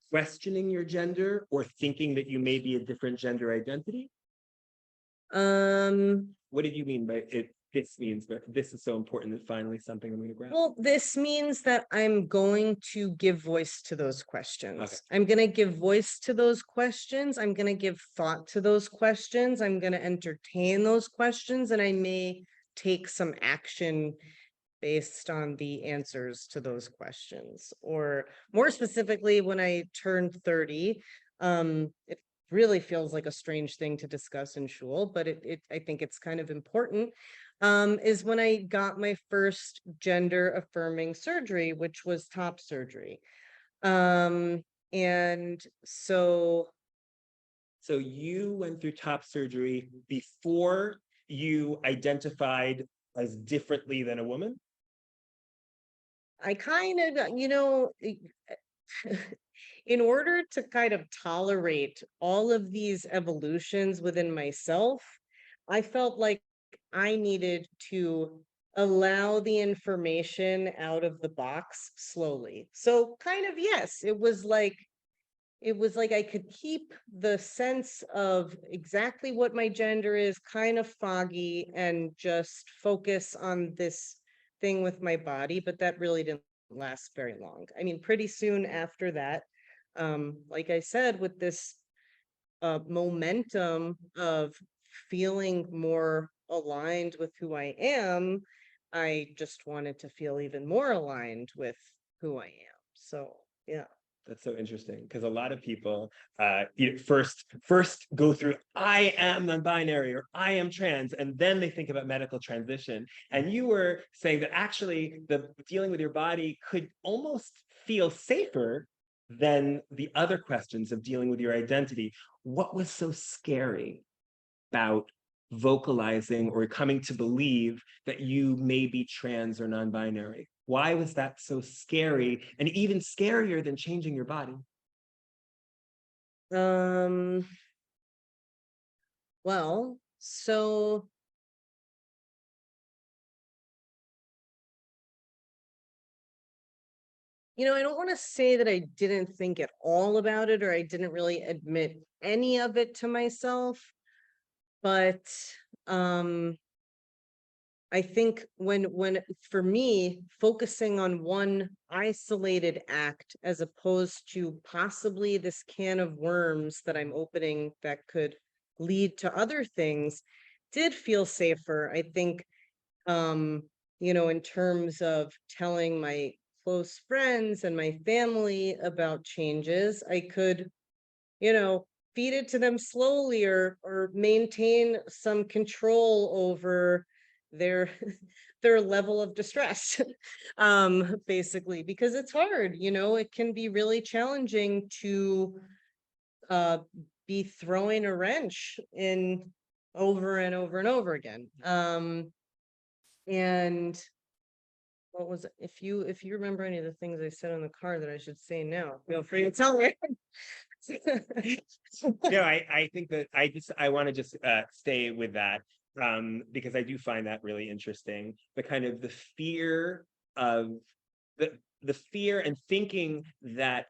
[SPEAKER 2] questioning your gender or thinking that you may be a different gender identity. What did you mean by it? This means that this is so important that finally something I'm going to grab.
[SPEAKER 3] Well, this means that I'm going to give voice to those questions.
[SPEAKER 2] Okay.
[SPEAKER 3] I'm going to give voice to those questions. I'm going to give thought to those questions. I'm going to entertain those questions, and I may take some action based on the answers to those questions. Or more specifically, when I turned 30, it really feels like a strange thing to discuss in shul, but I think it's kind of important, is when I got my first gender affirming surgery, which was top surgery. And so
[SPEAKER 2] you went through top surgery before you identified as differently than a woman?
[SPEAKER 3] I kind of, you know, in order to kind of tolerate all of these evolutions within myself, I felt like I needed to allow the information out of the box slowly. So kind of, yes, it was like I could keep the sense of exactly what my gender is kind of foggy and just focus on this thing with my body, but that really didn't last very long. I mean, pretty soon after that, like I said, with this momentum of feeling more aligned with who I am, I just wanted to feel even more aligned with who I am. So, yeah.
[SPEAKER 2] That's so interesting because a lot of people first go through I am non-binary or I am trans, and then they think about medical transition. And you were saying that actually the dealing with your body could almost feel safer than the other questions of dealing with your identity. What was so scary about vocalizing or coming to believe that you may be trans or non-binary? Why was that so scary, and even scarier than changing your body?
[SPEAKER 3] Well, so I don't want to say that I didn't think at all about it or I didn't really admit any of it to myself, but I think when for me, focusing on one isolated act as opposed to possibly this can of worms that I'm opening that could lead to other things did feel safer. I think, in terms of telling my close friends and my family about changes, I could, feed it to them slowly, or maintain some control over their their level of distress. Basically, because it's hard, it can be really challenging to uh be throwing a wrench in over and over and over again. And what was it? If you remember any of the things I said on the car that I should say now, feel free to tell me.
[SPEAKER 2] No, I think that I want to just stay with that, because I do find that really interesting. The kind of the fear of the fear and thinking that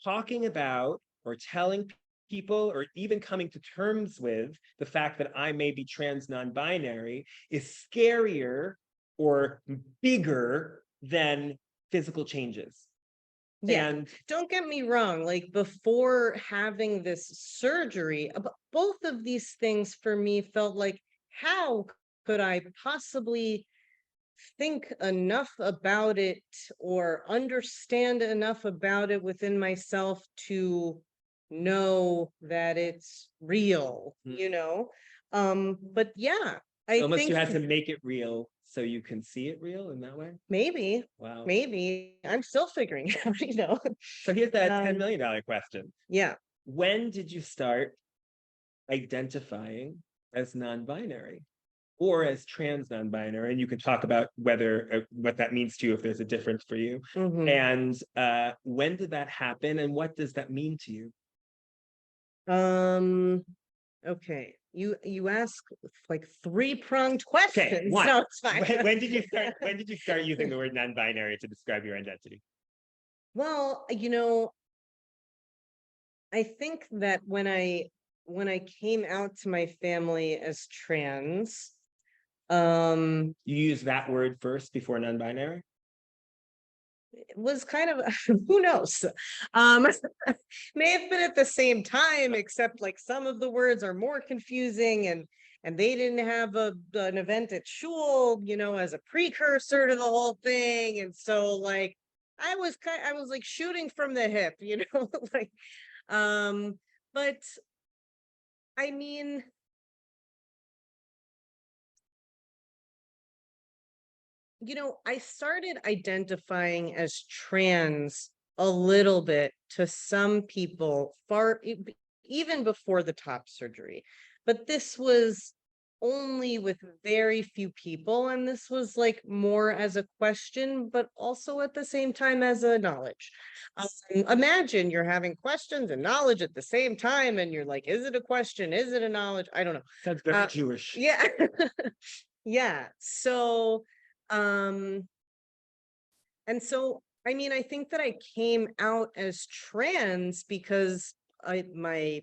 [SPEAKER 2] talking about or telling people or even coming to terms with the fact that I may be trans non-binary is scarier or bigger than physical changes.
[SPEAKER 3] Yeah,
[SPEAKER 2] And
[SPEAKER 3] don't get me wrong, like before having this surgery, both of these things for me felt like, how could I possibly think enough about it or understand enough about it within myself to know that it's real, But yeah, I
[SPEAKER 2] almost you
[SPEAKER 3] think
[SPEAKER 2] had to make it real so you can see it real in that way.
[SPEAKER 3] maybe,
[SPEAKER 2] Wow.
[SPEAKER 3] maybe I'm still figuring it out.
[SPEAKER 2] So here's that $10
[SPEAKER 3] Um,
[SPEAKER 2] million question.
[SPEAKER 3] Yeah.
[SPEAKER 2] When did you start identifying as non-binary or as trans non-binary? And you can talk about whether what that means to you, if there's a difference for you.
[SPEAKER 3] Mhm.
[SPEAKER 2] And when did that happen, and what does that mean to you?
[SPEAKER 3] Okay. You ask like three-pronged questions.
[SPEAKER 2] one.
[SPEAKER 3] No, it's fine.
[SPEAKER 2] When did you start? When did you start using the word non-binary to describe your identity?
[SPEAKER 3] Well, I think that when I came out to my family as trans,
[SPEAKER 2] You use that word first before non-binary?
[SPEAKER 3] it was kind of who knows. Um may have been at the same time, except like some of the words are more confusing, and they didn't have an event at shul, as a precursor to the whole thing. And so like I was like shooting from the hip, like but I mean, I started identifying as trans a little bit to some people even before the top surgery. But this was only with very few people. And this was like more as a question, but also at the same time as a knowledge. Imagine you're having questions and knowledge at the same time, and you're like, is it a question? Is it a knowledge? I don't know.
[SPEAKER 2] Sounds very Jewish.
[SPEAKER 3] Yeah. Yeah. So, um, and so, I mean, I think that I came out as trans because my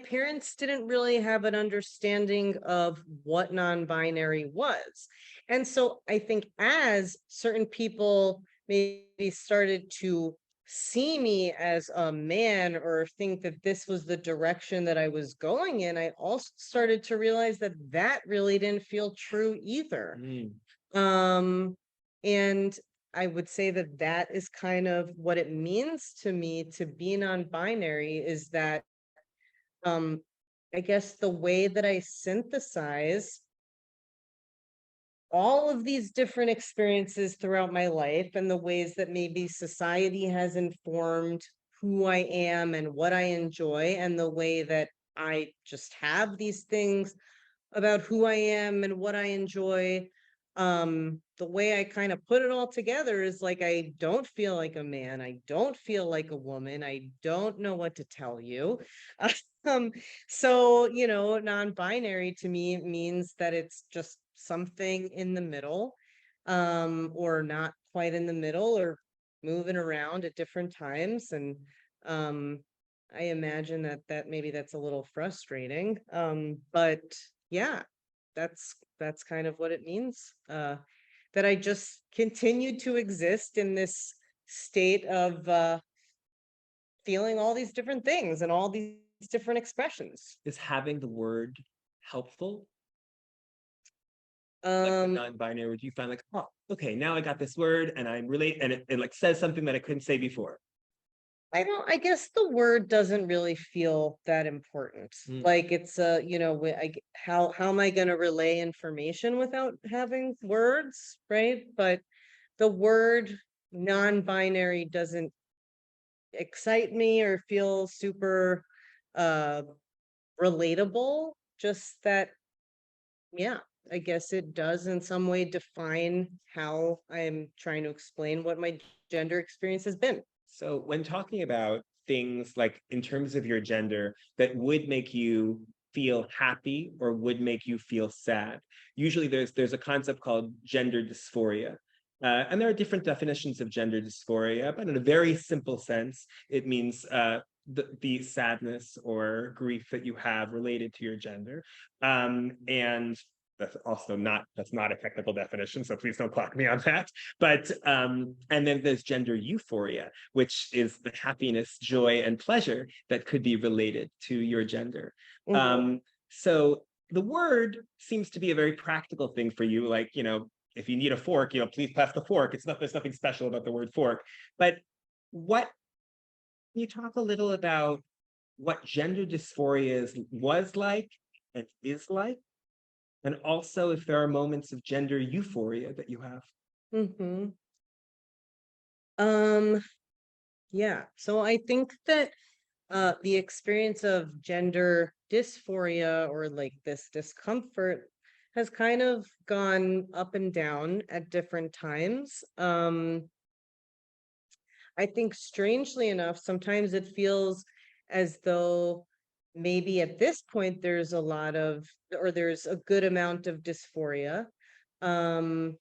[SPEAKER 3] parents didn't really have an understanding of what non-binary was. And so I think as certain people maybe started to see me as a man or think that this was the direction that I was going in, I also started to realize that that really didn't feel true either. Um, and I would say that that is kind of what it means to me to be non-binary, is that um, I guess the way that I synthesize all of these different experiences throughout my life and the ways that maybe society has informed who I am and what I enjoy, and the way that I just have these things about who I am and what I enjoy. The way I kind of put it all together is like, I don't feel like a man, I don't feel like a woman, I don't know what to tell you. um so non-binary to me means that it's just something in the middle, or not quite in the middle, or moving around at different times. And um I imagine that maybe that's a little frustrating, but yeah, that's kind of what it means, that I just continue to exist in this state of feeling all these different things and all these different expressions.
[SPEAKER 2] Is having the word helpful? Like the
[SPEAKER 3] Um
[SPEAKER 2] non-binary, do you find like, oh, okay, now I got this word and I'm really, and it like says something that I couldn't say before?
[SPEAKER 3] I guess the word doesn't really feel that important.
[SPEAKER 2] Mm.
[SPEAKER 3] Like it's you know, how am I going to relay information without having words, right? But the word non-binary doesn't excite me or feel super uh relatable. Just that, yeah, I guess it does in some way define how I'm trying to explain what my gender experience has been.
[SPEAKER 2] So when talking about things like in terms of your gender that would make you feel happy or would make you feel sad, usually there's a concept called gender dysphoria. And there are different definitions of gender dysphoria, but in a very simple sense, it means the sadness or grief that you have related to your gender. And that's not a technical definition, so please don't clock me on that. But and then there's gender euphoria, which is the happiness, joy, and pleasure that could be related to your gender.
[SPEAKER 3] Mhm.
[SPEAKER 2] So the word seems to be a very practical thing for you. Like, if you need a fork, please pass the fork. There's nothing special about the word fork. But what can you talk a little about what gender dysphoria was like and is like? And also if there are moments of gender euphoria that you have.
[SPEAKER 3] Mhm. Um, yeah. So I think that the experience of gender dysphoria or like this discomfort has kind of gone up and down at different times. I think strangely enough, sometimes it feels as though maybe at this point there's a lot of, or there's a good amount of dysphoria. Um,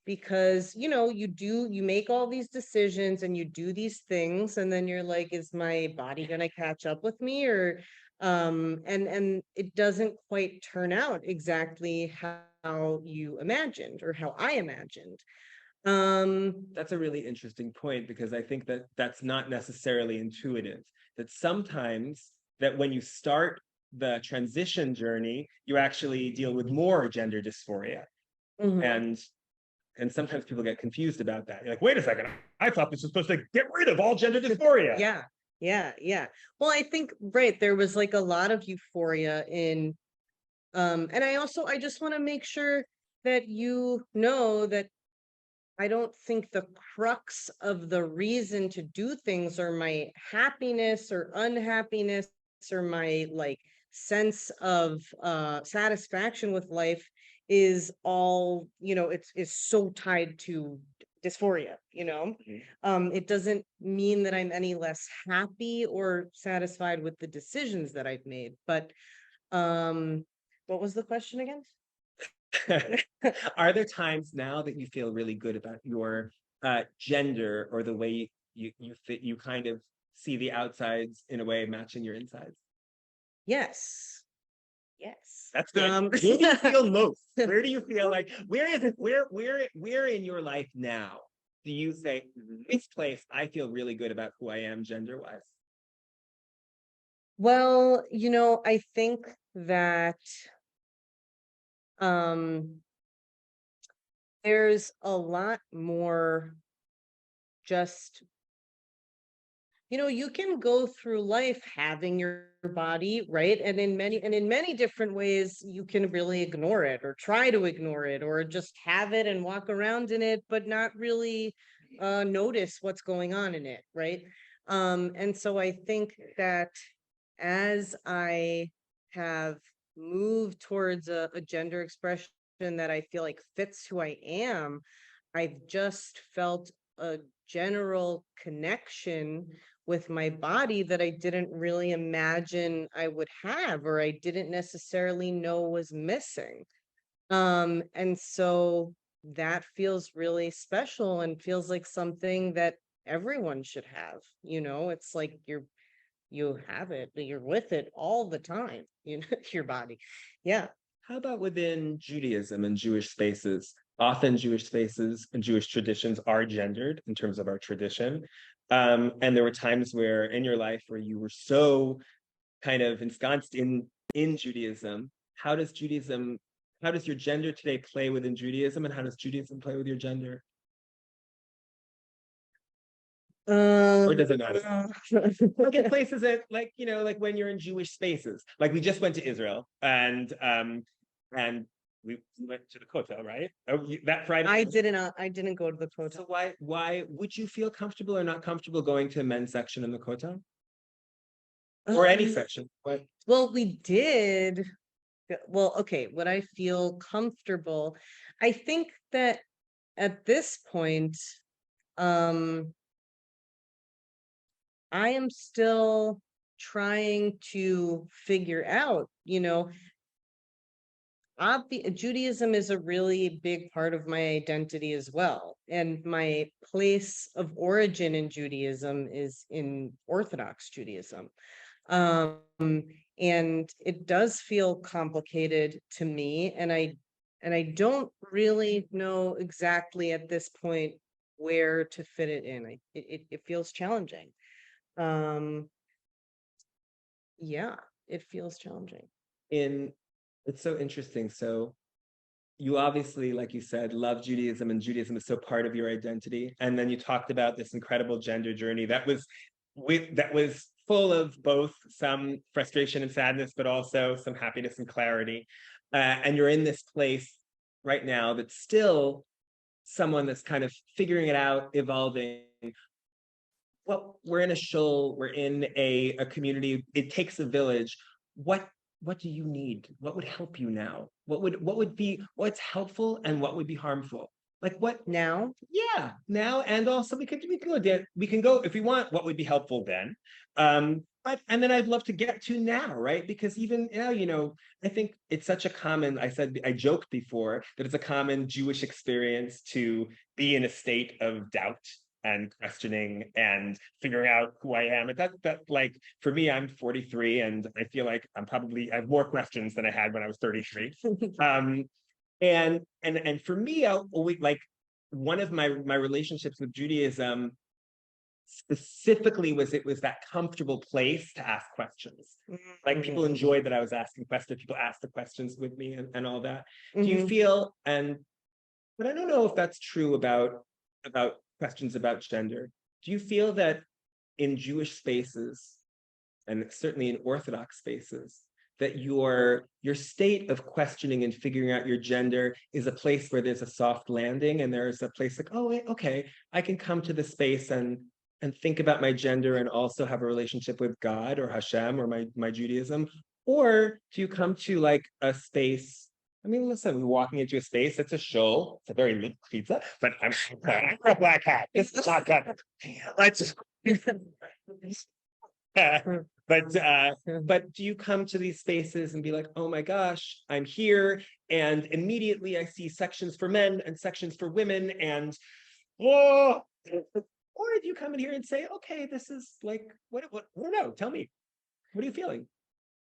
[SPEAKER 3] because you make all these decisions and you do these things and then you're like, is my body going to catch up with me? Or and it doesn't quite turn out exactly how you imagined or how I imagined.
[SPEAKER 2] That's a really interesting point, because I think that that's not necessarily intuitive. That sometimes that when you start the transition journey, you actually deal with more gender dysphoria.
[SPEAKER 3] mhm.
[SPEAKER 2] And sometimes people get confused about that. You're like, wait a second, I thought this was supposed to get rid of all gender dysphoria.
[SPEAKER 3] Yeah. Well, I think, right, there was like a lot of euphoria in and I just want to make sure that you know that I don't think the crux of the reason to do things or my happiness or unhappiness or my like sense of satisfaction with life is all, it's is so tied to dysphoria.
[SPEAKER 2] Mhm.
[SPEAKER 3] It doesn't mean that I'm any less happy or satisfied with the decisions that I've made. But what was the question again?
[SPEAKER 2] Are there times now that you feel really good about your gender, or the way you kind of see the outsides in a way matching your insides?
[SPEAKER 3] Yes. Yes.
[SPEAKER 2] That's good. Where do you feel most? Where do you feel like, where is it? Where in your life now do you say, this place I feel really good about who I am gender wise?
[SPEAKER 3] Well, I think that um there's a lot more just, you can go through life having your body, right? And in many different ways you can really ignore it or try to ignore it or just have it and walk around in it but not really notice what's going on in it, right? And so I think that as I have moved towards a gender expression that I feel like fits who I am, I've just felt a general connection with my body that I didn't really imagine I would have, or I didn't necessarily know was missing. And so that feels really special and feels like something that everyone should have. It's like you have it, you're with it all the time, your body. Yeah.
[SPEAKER 2] How about within Judaism and Jewish spaces? Often Jewish spaces and Jewish traditions are gendered in terms of our tradition. And there were times where in your life where you were so kind of ensconced in Judaism. How does your gender today play within Judaism, and how does Judaism play with your gender? Or does it matter? Like in
[SPEAKER 3] uh,
[SPEAKER 2] places that, like, you know, like when you're in Jewish spaces. Like we just went to Israel and we went to the Kotel, right? Oh, that Friday.
[SPEAKER 3] I didn't go to the
[SPEAKER 2] So
[SPEAKER 3] Kotel.
[SPEAKER 2] why would you feel comfortable or not comfortable going to a men's section in the Kotel? Or any section? What?
[SPEAKER 3] Well, we did. Well, okay, would I feel comfortable? I think that at this point, um, I am still trying to figure out, Judaism is a really big part of my identity as well. And my place of origin in Judaism is in Orthodox Judaism. Um, and it does feel complicated to me, and I don't really know exactly at this point where to fit it in. It feels challenging. Um, yeah, it feels challenging.
[SPEAKER 2] It's so interesting. So you obviously, like you said, love Judaism, and Judaism is so part of your identity. And then you talked about this incredible gender journey that was full of both some frustration and sadness, but also some happiness and clarity. And you're in this place right now that's still someone that's kind of figuring it out, evolving. Well, we're in a shul, we're in a community. It takes a village. What do you need? What would help you now? What's helpful and what would be harmful? Like what?
[SPEAKER 3] Now,
[SPEAKER 2] Yeah, now, and also we can go if we want. What would be helpful then? But and then I'd love to get to now, right? Because even now, I think it's such a common. I joked before that it's a common Jewish experience to be in a state of doubt and questioning and figuring out who I am. And that like for me, I'm 43, and I feel like I have more questions than I had when I was 33. And for me, I always like one of my relationships with Judaism specifically was that comfortable place to ask questions. Like people enjoyed that I was asking questions, people asked the questions with me and all that. Do you feel, but I don't know if that's true about questions about gender. Do you feel that in Jewish spaces, and certainly in Orthodox spaces, that your state of questioning and figuring out your gender is a place where there's a soft landing, and there's a place like, oh, wait, okay, I can come to the space and think about my gender and also have a relationship with God or Hashem or my Judaism? Or do you come to like a space? I mean, listen, we're walking into a space. It's a show. It's a very little pizza, but I'm a black hat. This is not good. Let's. But do you come to these spaces and be like, oh my gosh, I'm here, and immediately I see sections for men and sections for women, and oh, or do you come in here and say, okay, this is like what I don't know, tell me, what are you feeling?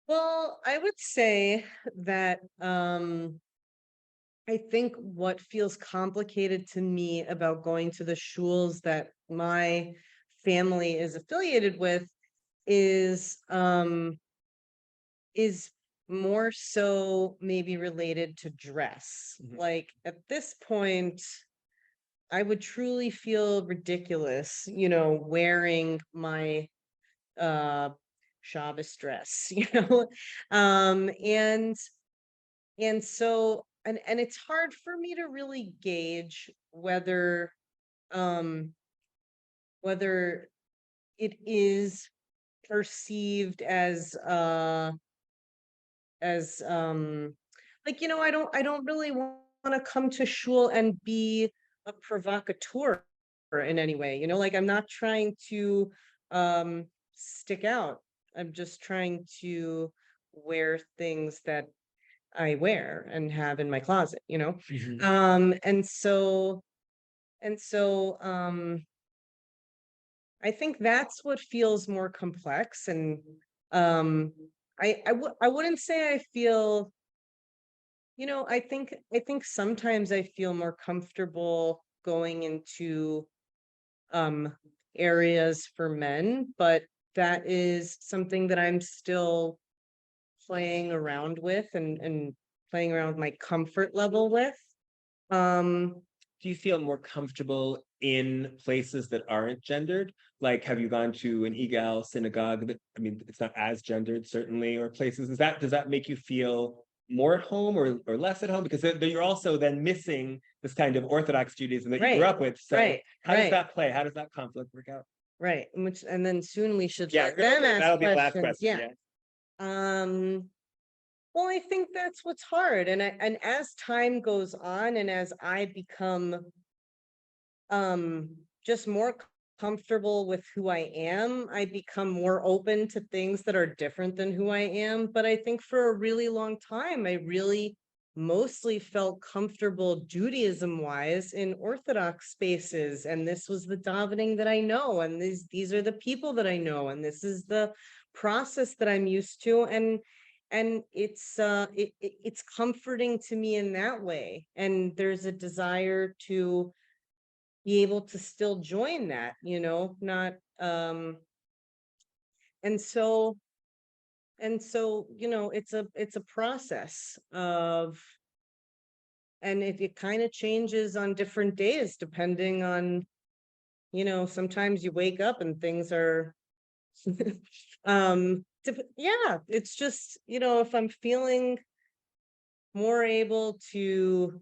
[SPEAKER 3] Well, I would say that I think what feels complicated to me about going to the shuls that my family is affiliated with is more so maybe related to dress. Like at this point, I would truly feel ridiculous, wearing my Shabbos dress, and so and it's hard for me to really gauge um whether it is perceived as like, I don't really want to come to shul and be a provocateur in any way, like I'm not trying to stick out. I'm just trying to wear things that I wear and have in my closet, and so I think that's what feels more complex. And I wouldn't say I feel, I think sometimes I feel more comfortable going into areas for men, but that is something that I'm still playing around with and playing around with my comfort level with. Do
[SPEAKER 2] do you feel more comfortable in places that aren't gendered? Like, have you gone to an egal synagogue that, I mean, it's not as gendered, certainly, or places, does that make you feel more at home or less at home? Because you're also then missing this kind of Orthodox Judaism that you grew
[SPEAKER 3] Right,
[SPEAKER 2] up with. So
[SPEAKER 3] right,
[SPEAKER 2] how does
[SPEAKER 3] right.
[SPEAKER 2] that play? How does that conflict work out?
[SPEAKER 3] Right, and then soon we should
[SPEAKER 2] Yeah,
[SPEAKER 3] let them ask
[SPEAKER 2] that'll be the last
[SPEAKER 3] questions,
[SPEAKER 2] question.
[SPEAKER 3] yeah. Well, I think that's what's hard, and as time goes on, and as I become just more comfortable with who I am, I become more open to things that are different than who I am. But I think for a really long time, I really mostly felt comfortable Judaism wise in Orthodox spaces. And this was the davening that I know, and these are the people that I know, and this is the process that I'm used to. And it's comforting to me in that way. And there's a desire to be able to still join that, not and so it's a process of, and it kind of changes on different days depending on, sometimes you wake up and things are yeah, it's just, if I'm feeling more able to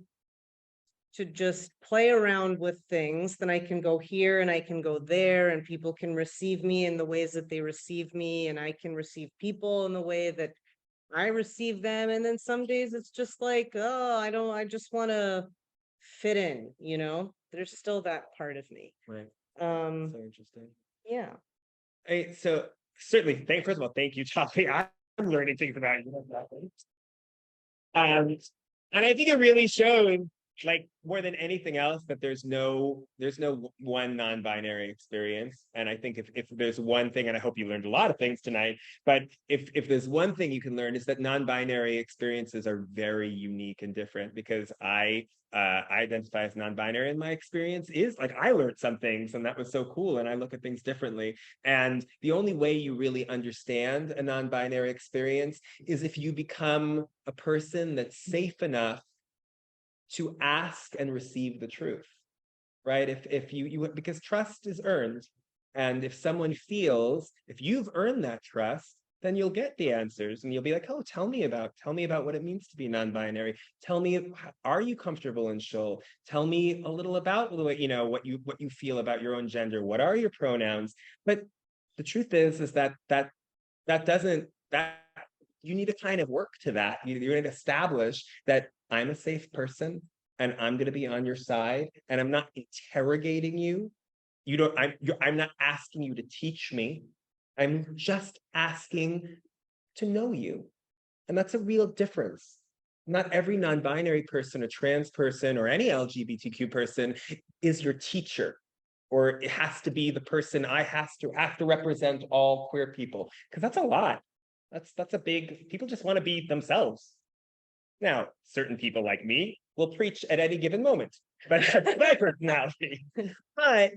[SPEAKER 3] just play around with things, then I can go here and I can go there, and people can receive me in the ways that they receive me, and I can receive people in the way that I receive them. And then some days it's just like, oh, I just want to fit in, there's still that part of me.
[SPEAKER 2] Right.
[SPEAKER 3] So
[SPEAKER 2] Interesting.
[SPEAKER 3] Yeah.
[SPEAKER 2] So certainly, first of all, thank you, Tali. I'm learning things about you. And I think it really showed, like, more than anything else, that there's no one non-binary experience. And I think if there's one thing, and I hope you learned a lot of things tonight, but if there's one thing you can learn, is that non-binary experiences are very unique and different. Because I identify as non-binary, and my experience is like, I learned some things and that was so cool, and I look at things differently. And the only way you really understand a non-binary experience is if you become a person that's safe enough to ask and receive the truth, right? If you because trust is earned, and if someone feels, if you've earned that trust, then you'll get the answers, and you'll be like, oh, tell me about what it means to be non-binary. Tell me, are you comfortable in shul? Tell me a little about what you feel about your own gender. What are your pronouns? But the truth is that doesn't, that you need to kind of work to that. You're going to establish that I'm a safe person, and I'm going to be on your side, and I'm not interrogating you. I'm not asking you to teach me. I'm just asking to know you. And that's a real difference. Not every non-binary person, a trans person, or any LGBTQ person is your teacher, or it has to be the person I have to represent all queer people, because that's a lot. That's a big, people just want to be themselves. Now, certain people like me will preach at any given moment, but that's my personality. But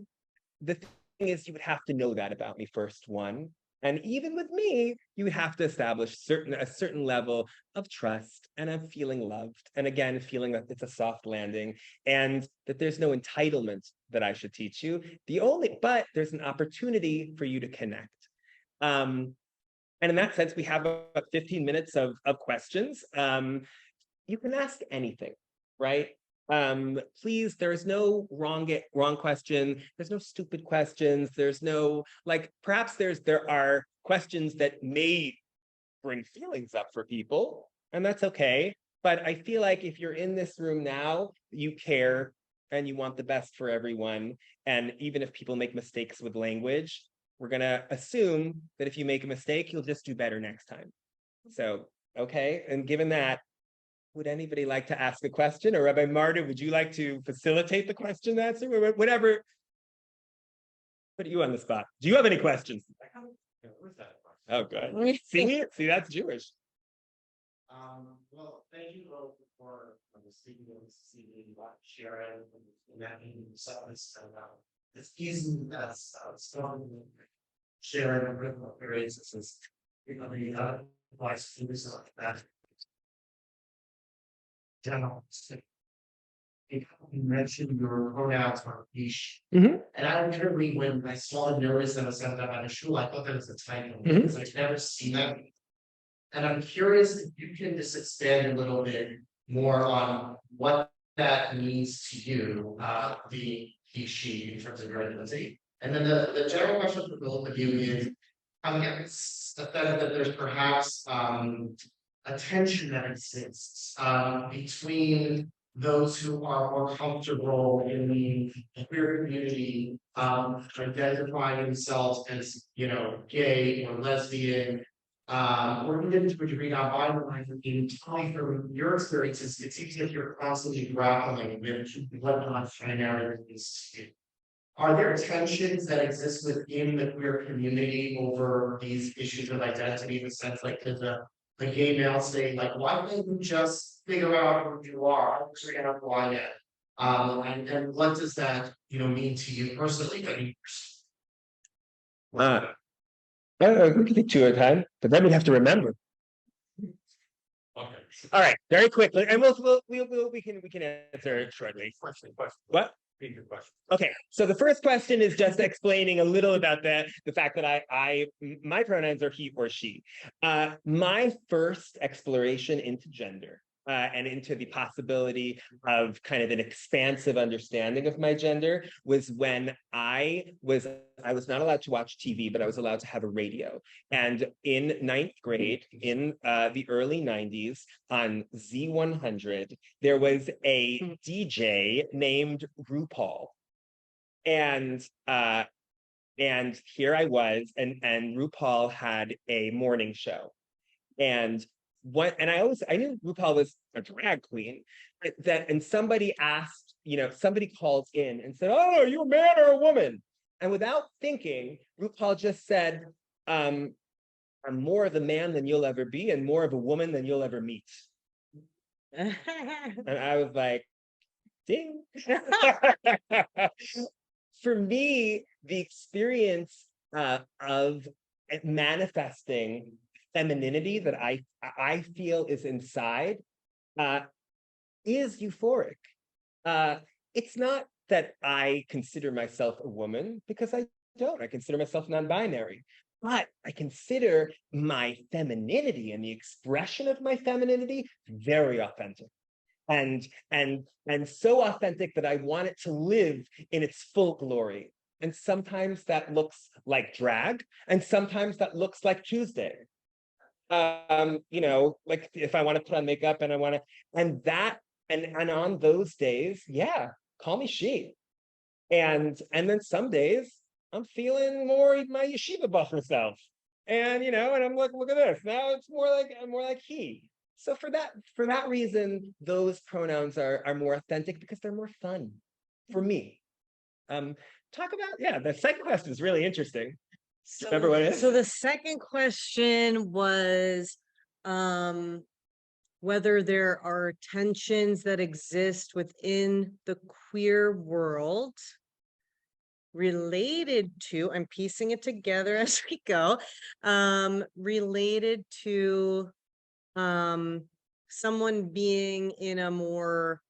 [SPEAKER 2] the thing is, you would have to know that about me first, one. And even with me, you would have to establish a certain level of trust, and of feeling loved. And again, feeling that it's a soft landing, and that there's no entitlement that I should teach you. But there's an opportunity for you to connect. And in that sense, we have about 15 minutes of questions. You can ask anything, right? Please, there's no wrong question. There's no stupid questions. There's no, like, perhaps there are questions that may bring feelings up for people, and that's okay. But I feel like if you're in this room now, you care and you want the best for everyone. And even if people make mistakes with language, we're going to assume that if you make a mistake, you'll just do better next time. So, okay. And given that, would anybody like to ask a question? Or Rabbi Marta, would you like to facilitate the question answer? Whatever. Put you on the spot. Do you have any questions? Oh, good. See, that's Jewish.
[SPEAKER 4] Well, thank you both for speaking of sharing and mapping themselves. It's easy as strong sharing with experiences. The advice to like that. General you mentioned your pronouns are ish.
[SPEAKER 2] Mhm.
[SPEAKER 4] And I literally, when I saw the notice that was sent out by the shul, I thought that was a typo,
[SPEAKER 2] Mhm.
[SPEAKER 4] because I've never seen that. And I'm curious if you can just expand a little bit more on what that means to you, the he, she, in terms of your identity. And then the general question for both of you is, I'm getting the fact that there's perhaps a tension that exists between those who are more comfortable in the queer community, identifying themselves as, you know, gay or lesbian, or even to a degree non-binary. In time from your experiences, it seems like you're constantly grappling with what non-binary is to you. Are there tensions that exist within the queer community over these issues of identity, in the sense like there's a gay male saying, like, why can't you just figure out who you are? I'm figuring out who I am. And what does that, you know, mean to you personally? I mean,
[SPEAKER 2] We can take two at a time, but then we have to remember.
[SPEAKER 1] Okay.
[SPEAKER 2] All right, very quickly, and we can answer it shortly.
[SPEAKER 4] question.
[SPEAKER 2] What?
[SPEAKER 4] Repeat your question.
[SPEAKER 2] Okay, so the first question is just explaining a little about the fact that my pronouns are he or she. My first exploration into gender and into the possibility of kind of an expansive understanding of my gender was when I was not allowed to watch TV, but I was allowed to have a radio. And in ninth grade, in the early 90s, on Z100, there was a DJ named RuPaul. And here I was, and RuPaul had a morning show. And I knew RuPaul was a drag queen, and somebody asked, somebody called in and said, "Oh, are you a man or a woman?" And without thinking, RuPaul just said, "I'm more of a man than you'll ever be, and more of a woman than you'll ever meet." And I was like, ding. For me, the experience of manifesting femininity that I feel is inside is euphoric. It's not that I consider myself a woman, because I don't. I consider myself non-binary. But I consider my femininity and the expression of my femininity very authentic. And so authentic that I want it to live in its full glory. And sometimes that looks like drag, and sometimes that looks like Tuesday. Like if I want to put on makeup and I want to, and on those days, yeah, call me she. And then some days I'm feeling more my yeshiva buffer self. And and I'm like, look at this. Now it's more like he. So for that reason, those pronouns are more authentic because they're more fun for me. Talk about, the second question is really interesting. Remember what it is?
[SPEAKER 3] So the second question was whether there are tensions that exist within the queer world related to, I'm piecing it together as we go, related to someone being in a more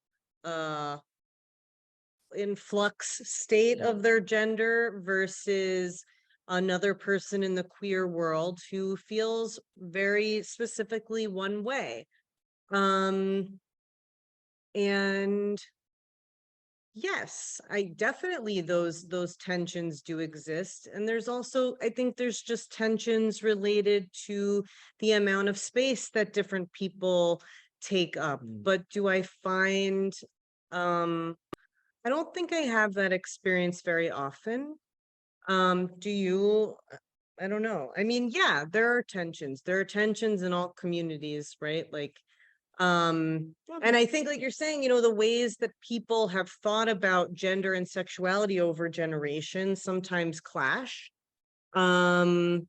[SPEAKER 3] in flux state of their gender versus another person in the queer world who feels very specifically one way. And yes, I definitely those tensions do exist. And there's also, I think there's just tensions related to the amount of space that different people take up. But do I find I don't think I have that experience very often. Do you? I don't know. I mean, yeah, there are tensions. There are tensions in all communities, right? Like, and I think, like you're saying, the ways that people have thought about gender and sexuality over generations sometimes clash. But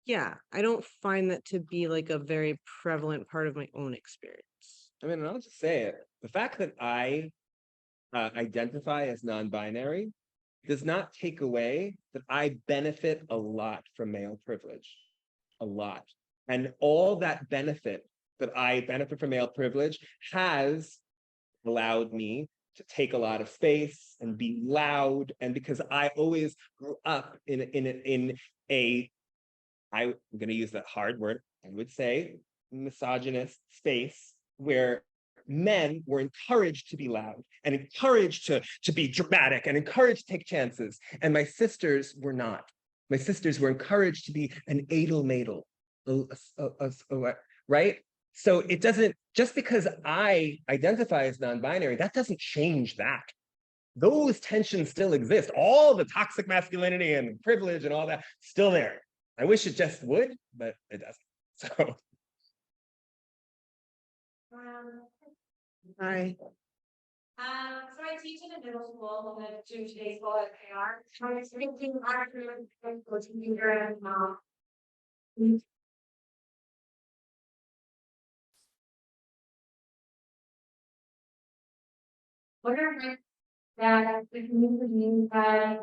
[SPEAKER 3] yeah, I don't find that to be like a very prevalent part of my own experience.
[SPEAKER 2] I mean, I'll just say it. The fact that I identify as non-binary does not take away that I benefit a lot from male privilege, a lot. And all that benefit that I benefit from male privilege has allowed me to take a lot of space and be loud. And because I always grew up in a I'm going to use that hard word, I would say, misogynist space where men were encouraged to be loud and encouraged to be dramatic and encouraged to take chances. And my sisters were not. My sisters were encouraged to be an edel madel, right? So it doesn't, just because I identify as non-binary, that doesn't change that. Those tensions still exist. All the toxic masculinity and privilege and all that still there. I wish it just would, but it doesn't. So.
[SPEAKER 3] Hi.
[SPEAKER 5] So I teach in a middle school, and I do today's school at AR. So I was thinking, I was computer and what are that the community that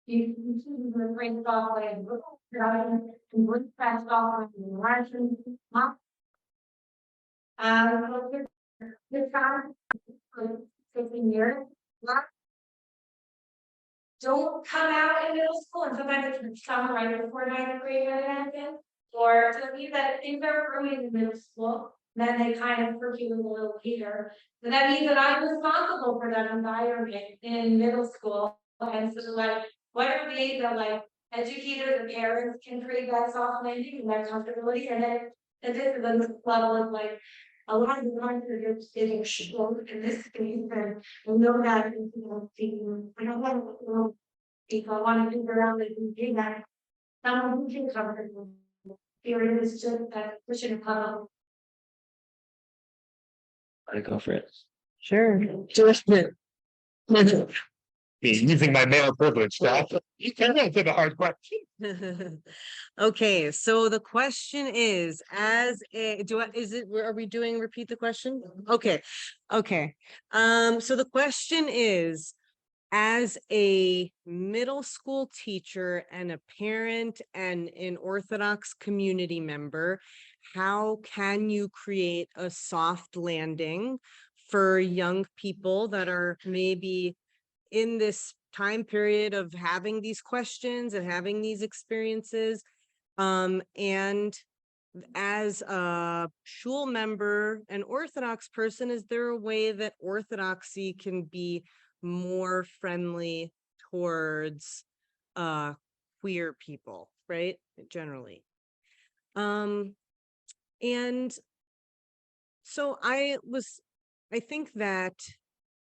[SPEAKER 5] you continue to bring off like and bring fast off and Russian the time for 15 years. Don't come out in middle school, and sometimes it's come right before 9th grade or to leave that things are growing in middle school, then they kind of perfume a little later. So that means that I'm responsible for that environment in middle school. And so like, what are ways that like educators and parents can create that soft landing and that comfortability? And then and this is a level of like a lot of the times they're just getting shown in this space and we know that I don't want to if I want to figure out that you do that, someone who can cover it. Period is just that pushing a puddle.
[SPEAKER 2] I go for it.
[SPEAKER 3] Sure.
[SPEAKER 2] Using my male privilege, you can answer the hard question.
[SPEAKER 3] Okay, so the question is, as a are we doing repeat the question? Okay. So the question is, as a middle school teacher and a parent and an Orthodox community member, how can you create a soft landing for young people that are maybe in this time period of having these questions and having these experiences? And as a shul member, an Orthodox person, is there a way that Orthodoxy can be more friendly towards queer people, right? Generally. And so I think that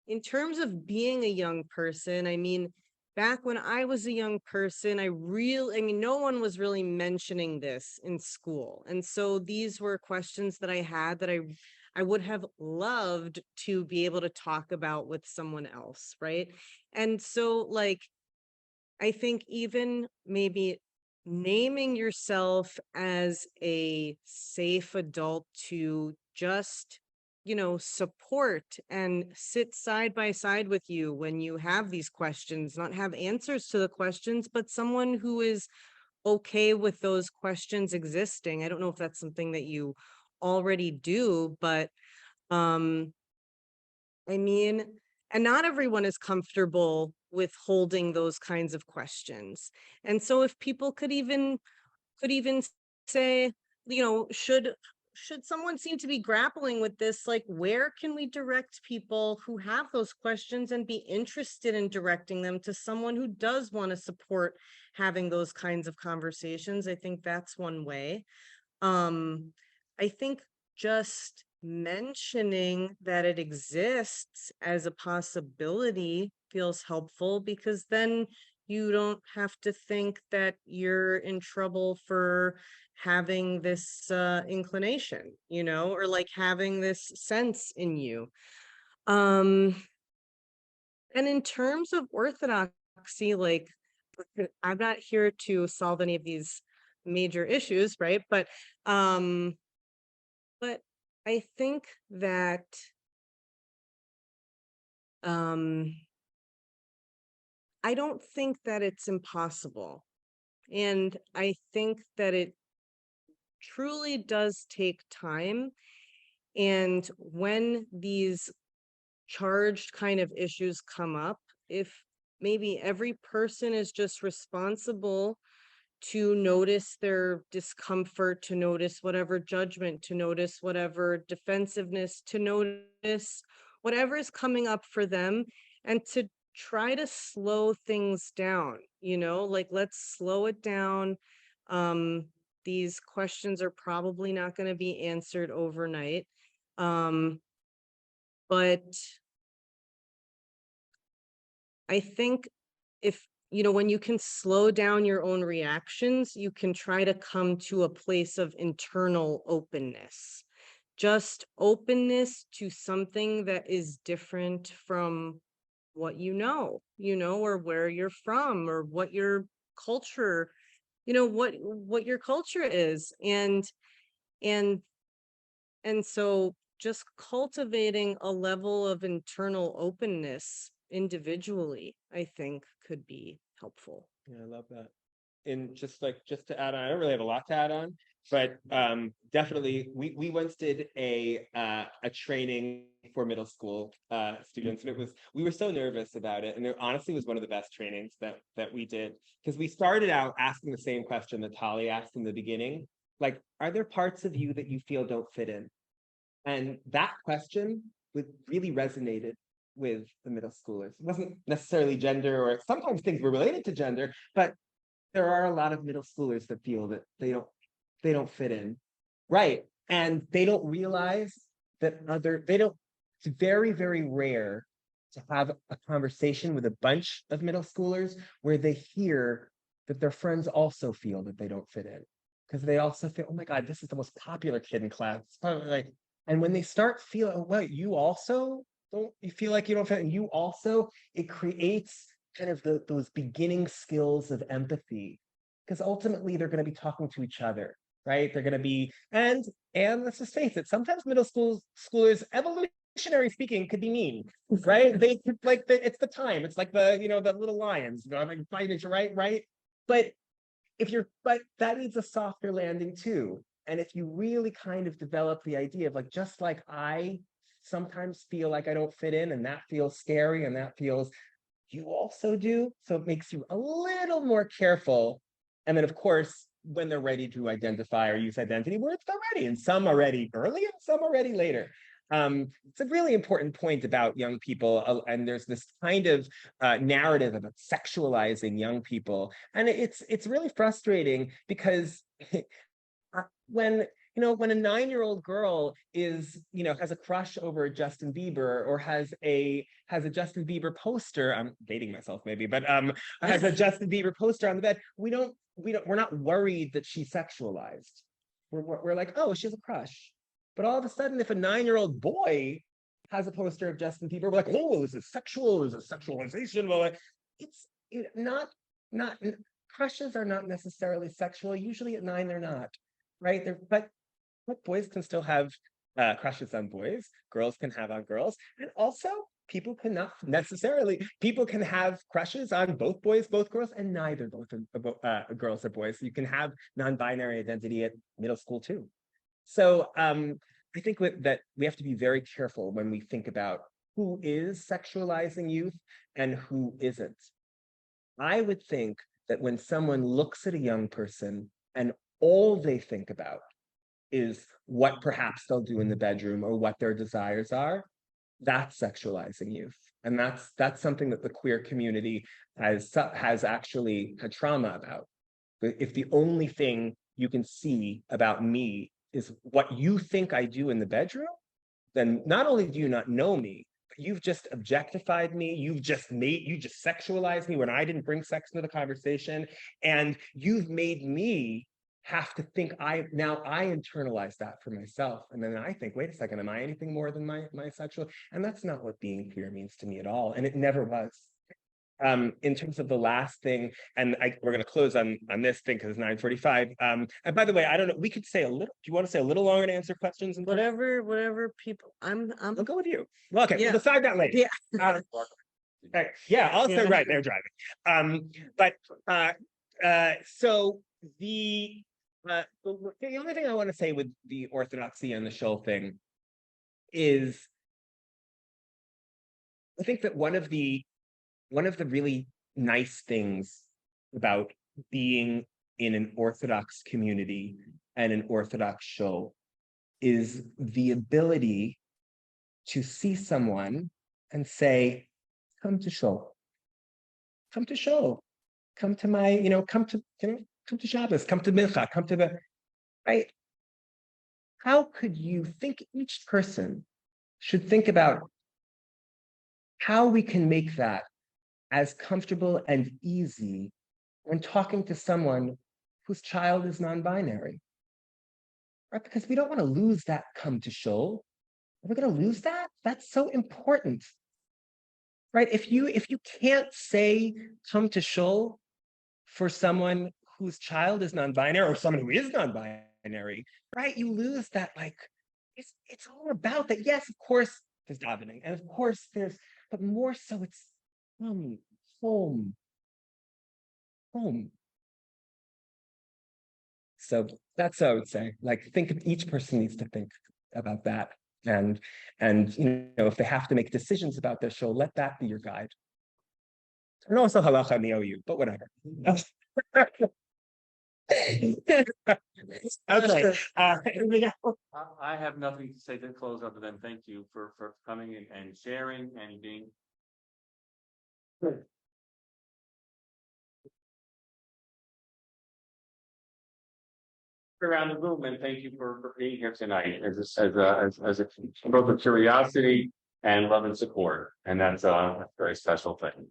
[SPEAKER 3] in terms of being a young person, I mean, back when I was a young person, no one was really mentioning this in school. And so these were questions that I had that I would have loved to be able to talk about with someone else, right? And so like, I think even maybe naming yourself as a safe adult to just support and sit side by side with you when you have these questions, not have answers to the questions, but someone who is okay with those questions existing. I don't know if that's something that you already do, but I mean, and not everyone is comfortable with holding those kinds of questions. And so if people could even say, should someone seem to be grappling with this, like, where can we direct people who have those questions and be interested in directing them to someone who does want to support having those kinds of conversations? I think that's one way. I think just mentioning that it exists as a possibility feels helpful, because then you don't have to think that you're in trouble for having this inclination, or like having this sense in you. And in terms of Orthodoxy, like, I'm not here to solve any of these major issues, right? But I think that I don't think that it's impossible. And I think that it truly does take time. And when these charged kind of issues come up, if maybe every person is just responsible to notice their discomfort, to notice whatever judgment, to notice whatever defensiveness, to notice whatever is coming up for them, and to try to slow things down, like let's slow it down. These questions are probably not going to be answered overnight. But I think if, when you can slow down your own reactions, you can try to come to a place of internal openness. Just openness to something that is different from what or where you're from, or what your culture, what your culture is. And so just cultivating a level of internal openness individually, I think could be helpful.
[SPEAKER 2] Yeah, I love that. And just to add on, I don't really have a lot to add on, but definitely we once did a training for middle school students, and we were so nervous about it, and it honestly was one of the best trainings that we did, because we started out asking the same question that Tali asked in the beginning, like, are there parts of you that you feel don't fit in? And that question really resonated with the middle schoolers. It wasn't necessarily gender, or sometimes things were related to gender, but there are a lot of middle schoolers that feel that they don't fit in, right? And they don't realize that it's very, very rare to have a conversation with a bunch of middle schoolers where they hear that their friends also feel that they don't fit in, because they also feel, oh my God, this is the most popular kid in class. And when they start feeling, oh, well, you feel like you don't fit in, you also, it creates kind of those beginning skills of empathy, because ultimately they're going to be talking to each other, right? They're going to be, and let's just face it, sometimes middle schoolers, evolutionary speaking, could be mean, right? They it's the time, it's like the little lions, like fighting, right? But that needs a softer landing too. And if you really kind of develop the idea of like, just like I sometimes feel like I don't fit in, and that feels scary, and that feels, you also do. So it makes you a little more careful. And then of course, when they're ready to identify or use identity words, they're ready. And some are ready early and some are ready later. It's a really important point about young people. And there's this kind of narrative about sexualizing young people. And it's really frustrating, because when a 9-year-old girl has a crush over Justin Bieber, or has a Justin Bieber poster, I'm dating myself maybe, but has a Justin Bieber poster on the bed, we're not worried that she's sexualized. We're like, oh, she has a crush. But all of a sudden, if a 9-year-old boy has a poster of Justin Bieber, we're like, oh, is it sexual? Is it sexualization? Well, it's not crushes are not necessarily sexual. Usually at 9, they're not. Right? But boys can still have crushes on boys. Girls can have on girls. And also, people can have crushes on both boys, both girls, and neither both girls or boys. You can have non-binary identity at middle school too. So I think that we have to be very careful when we think about who is sexualizing youth and who isn't. I would think that when someone looks at a young person and all they think about is what perhaps they'll do in the bedroom or what their desires are, that's sexualizing youth. And that's something that the queer community has actually had trauma about. If the only thing you can see about me is what you think I do in the bedroom, then not only do you not know me, but you've just objectified me, you just sexualized me when I didn't bring sex into the conversation, and you've made me have to think I internalize that for myself. And then I think, wait a second, am I anything more than my sexual? And that's not what being queer means to me at all. And it never was. In terms of the last thing, and we're going to close on this thing because it's 9:45. And by the way, I don't know, we could say a little, do you want to say a little longer to answer questions?
[SPEAKER 3] Whatever people,
[SPEAKER 2] I'll go with you. Well, okay,
[SPEAKER 3] Yeah.
[SPEAKER 2] we'll decide that later.
[SPEAKER 3] Yeah.
[SPEAKER 2] Okay. Yeah, also right, they're driving. So the only thing I want to say with the orthodoxy and the shul thing is I think that one of the really nice things about being in an Orthodox community and an Orthodox show is the ability to see someone and say, come to show, come to show, come to my, come to Shabbos, come to Mincha, come to the, right? How could you think each person should think about how we can make that as comfortable and easy when talking to someone whose child is non-binary, right? Because we don't want to lose that come to shul. We're going to lose that. That's so important, right? If you can't say come to shul for someone whose child is non-binary or someone who is non-binary, right? You lose that. Like it's all about that. Yes, of course, there's davening, and of course there's, but more so it's home. So that's what I would say. Like, each person needs to think about that, and if they have to make decisions about their show, let that be your guide. And also halacha and the OU, but whatever. Okay.
[SPEAKER 1] I have nothing to say to close other than thank you for coming and sharing and being. Around the room, and thank you for being here tonight as a both of curiosity and love and support, and that's a very special thing.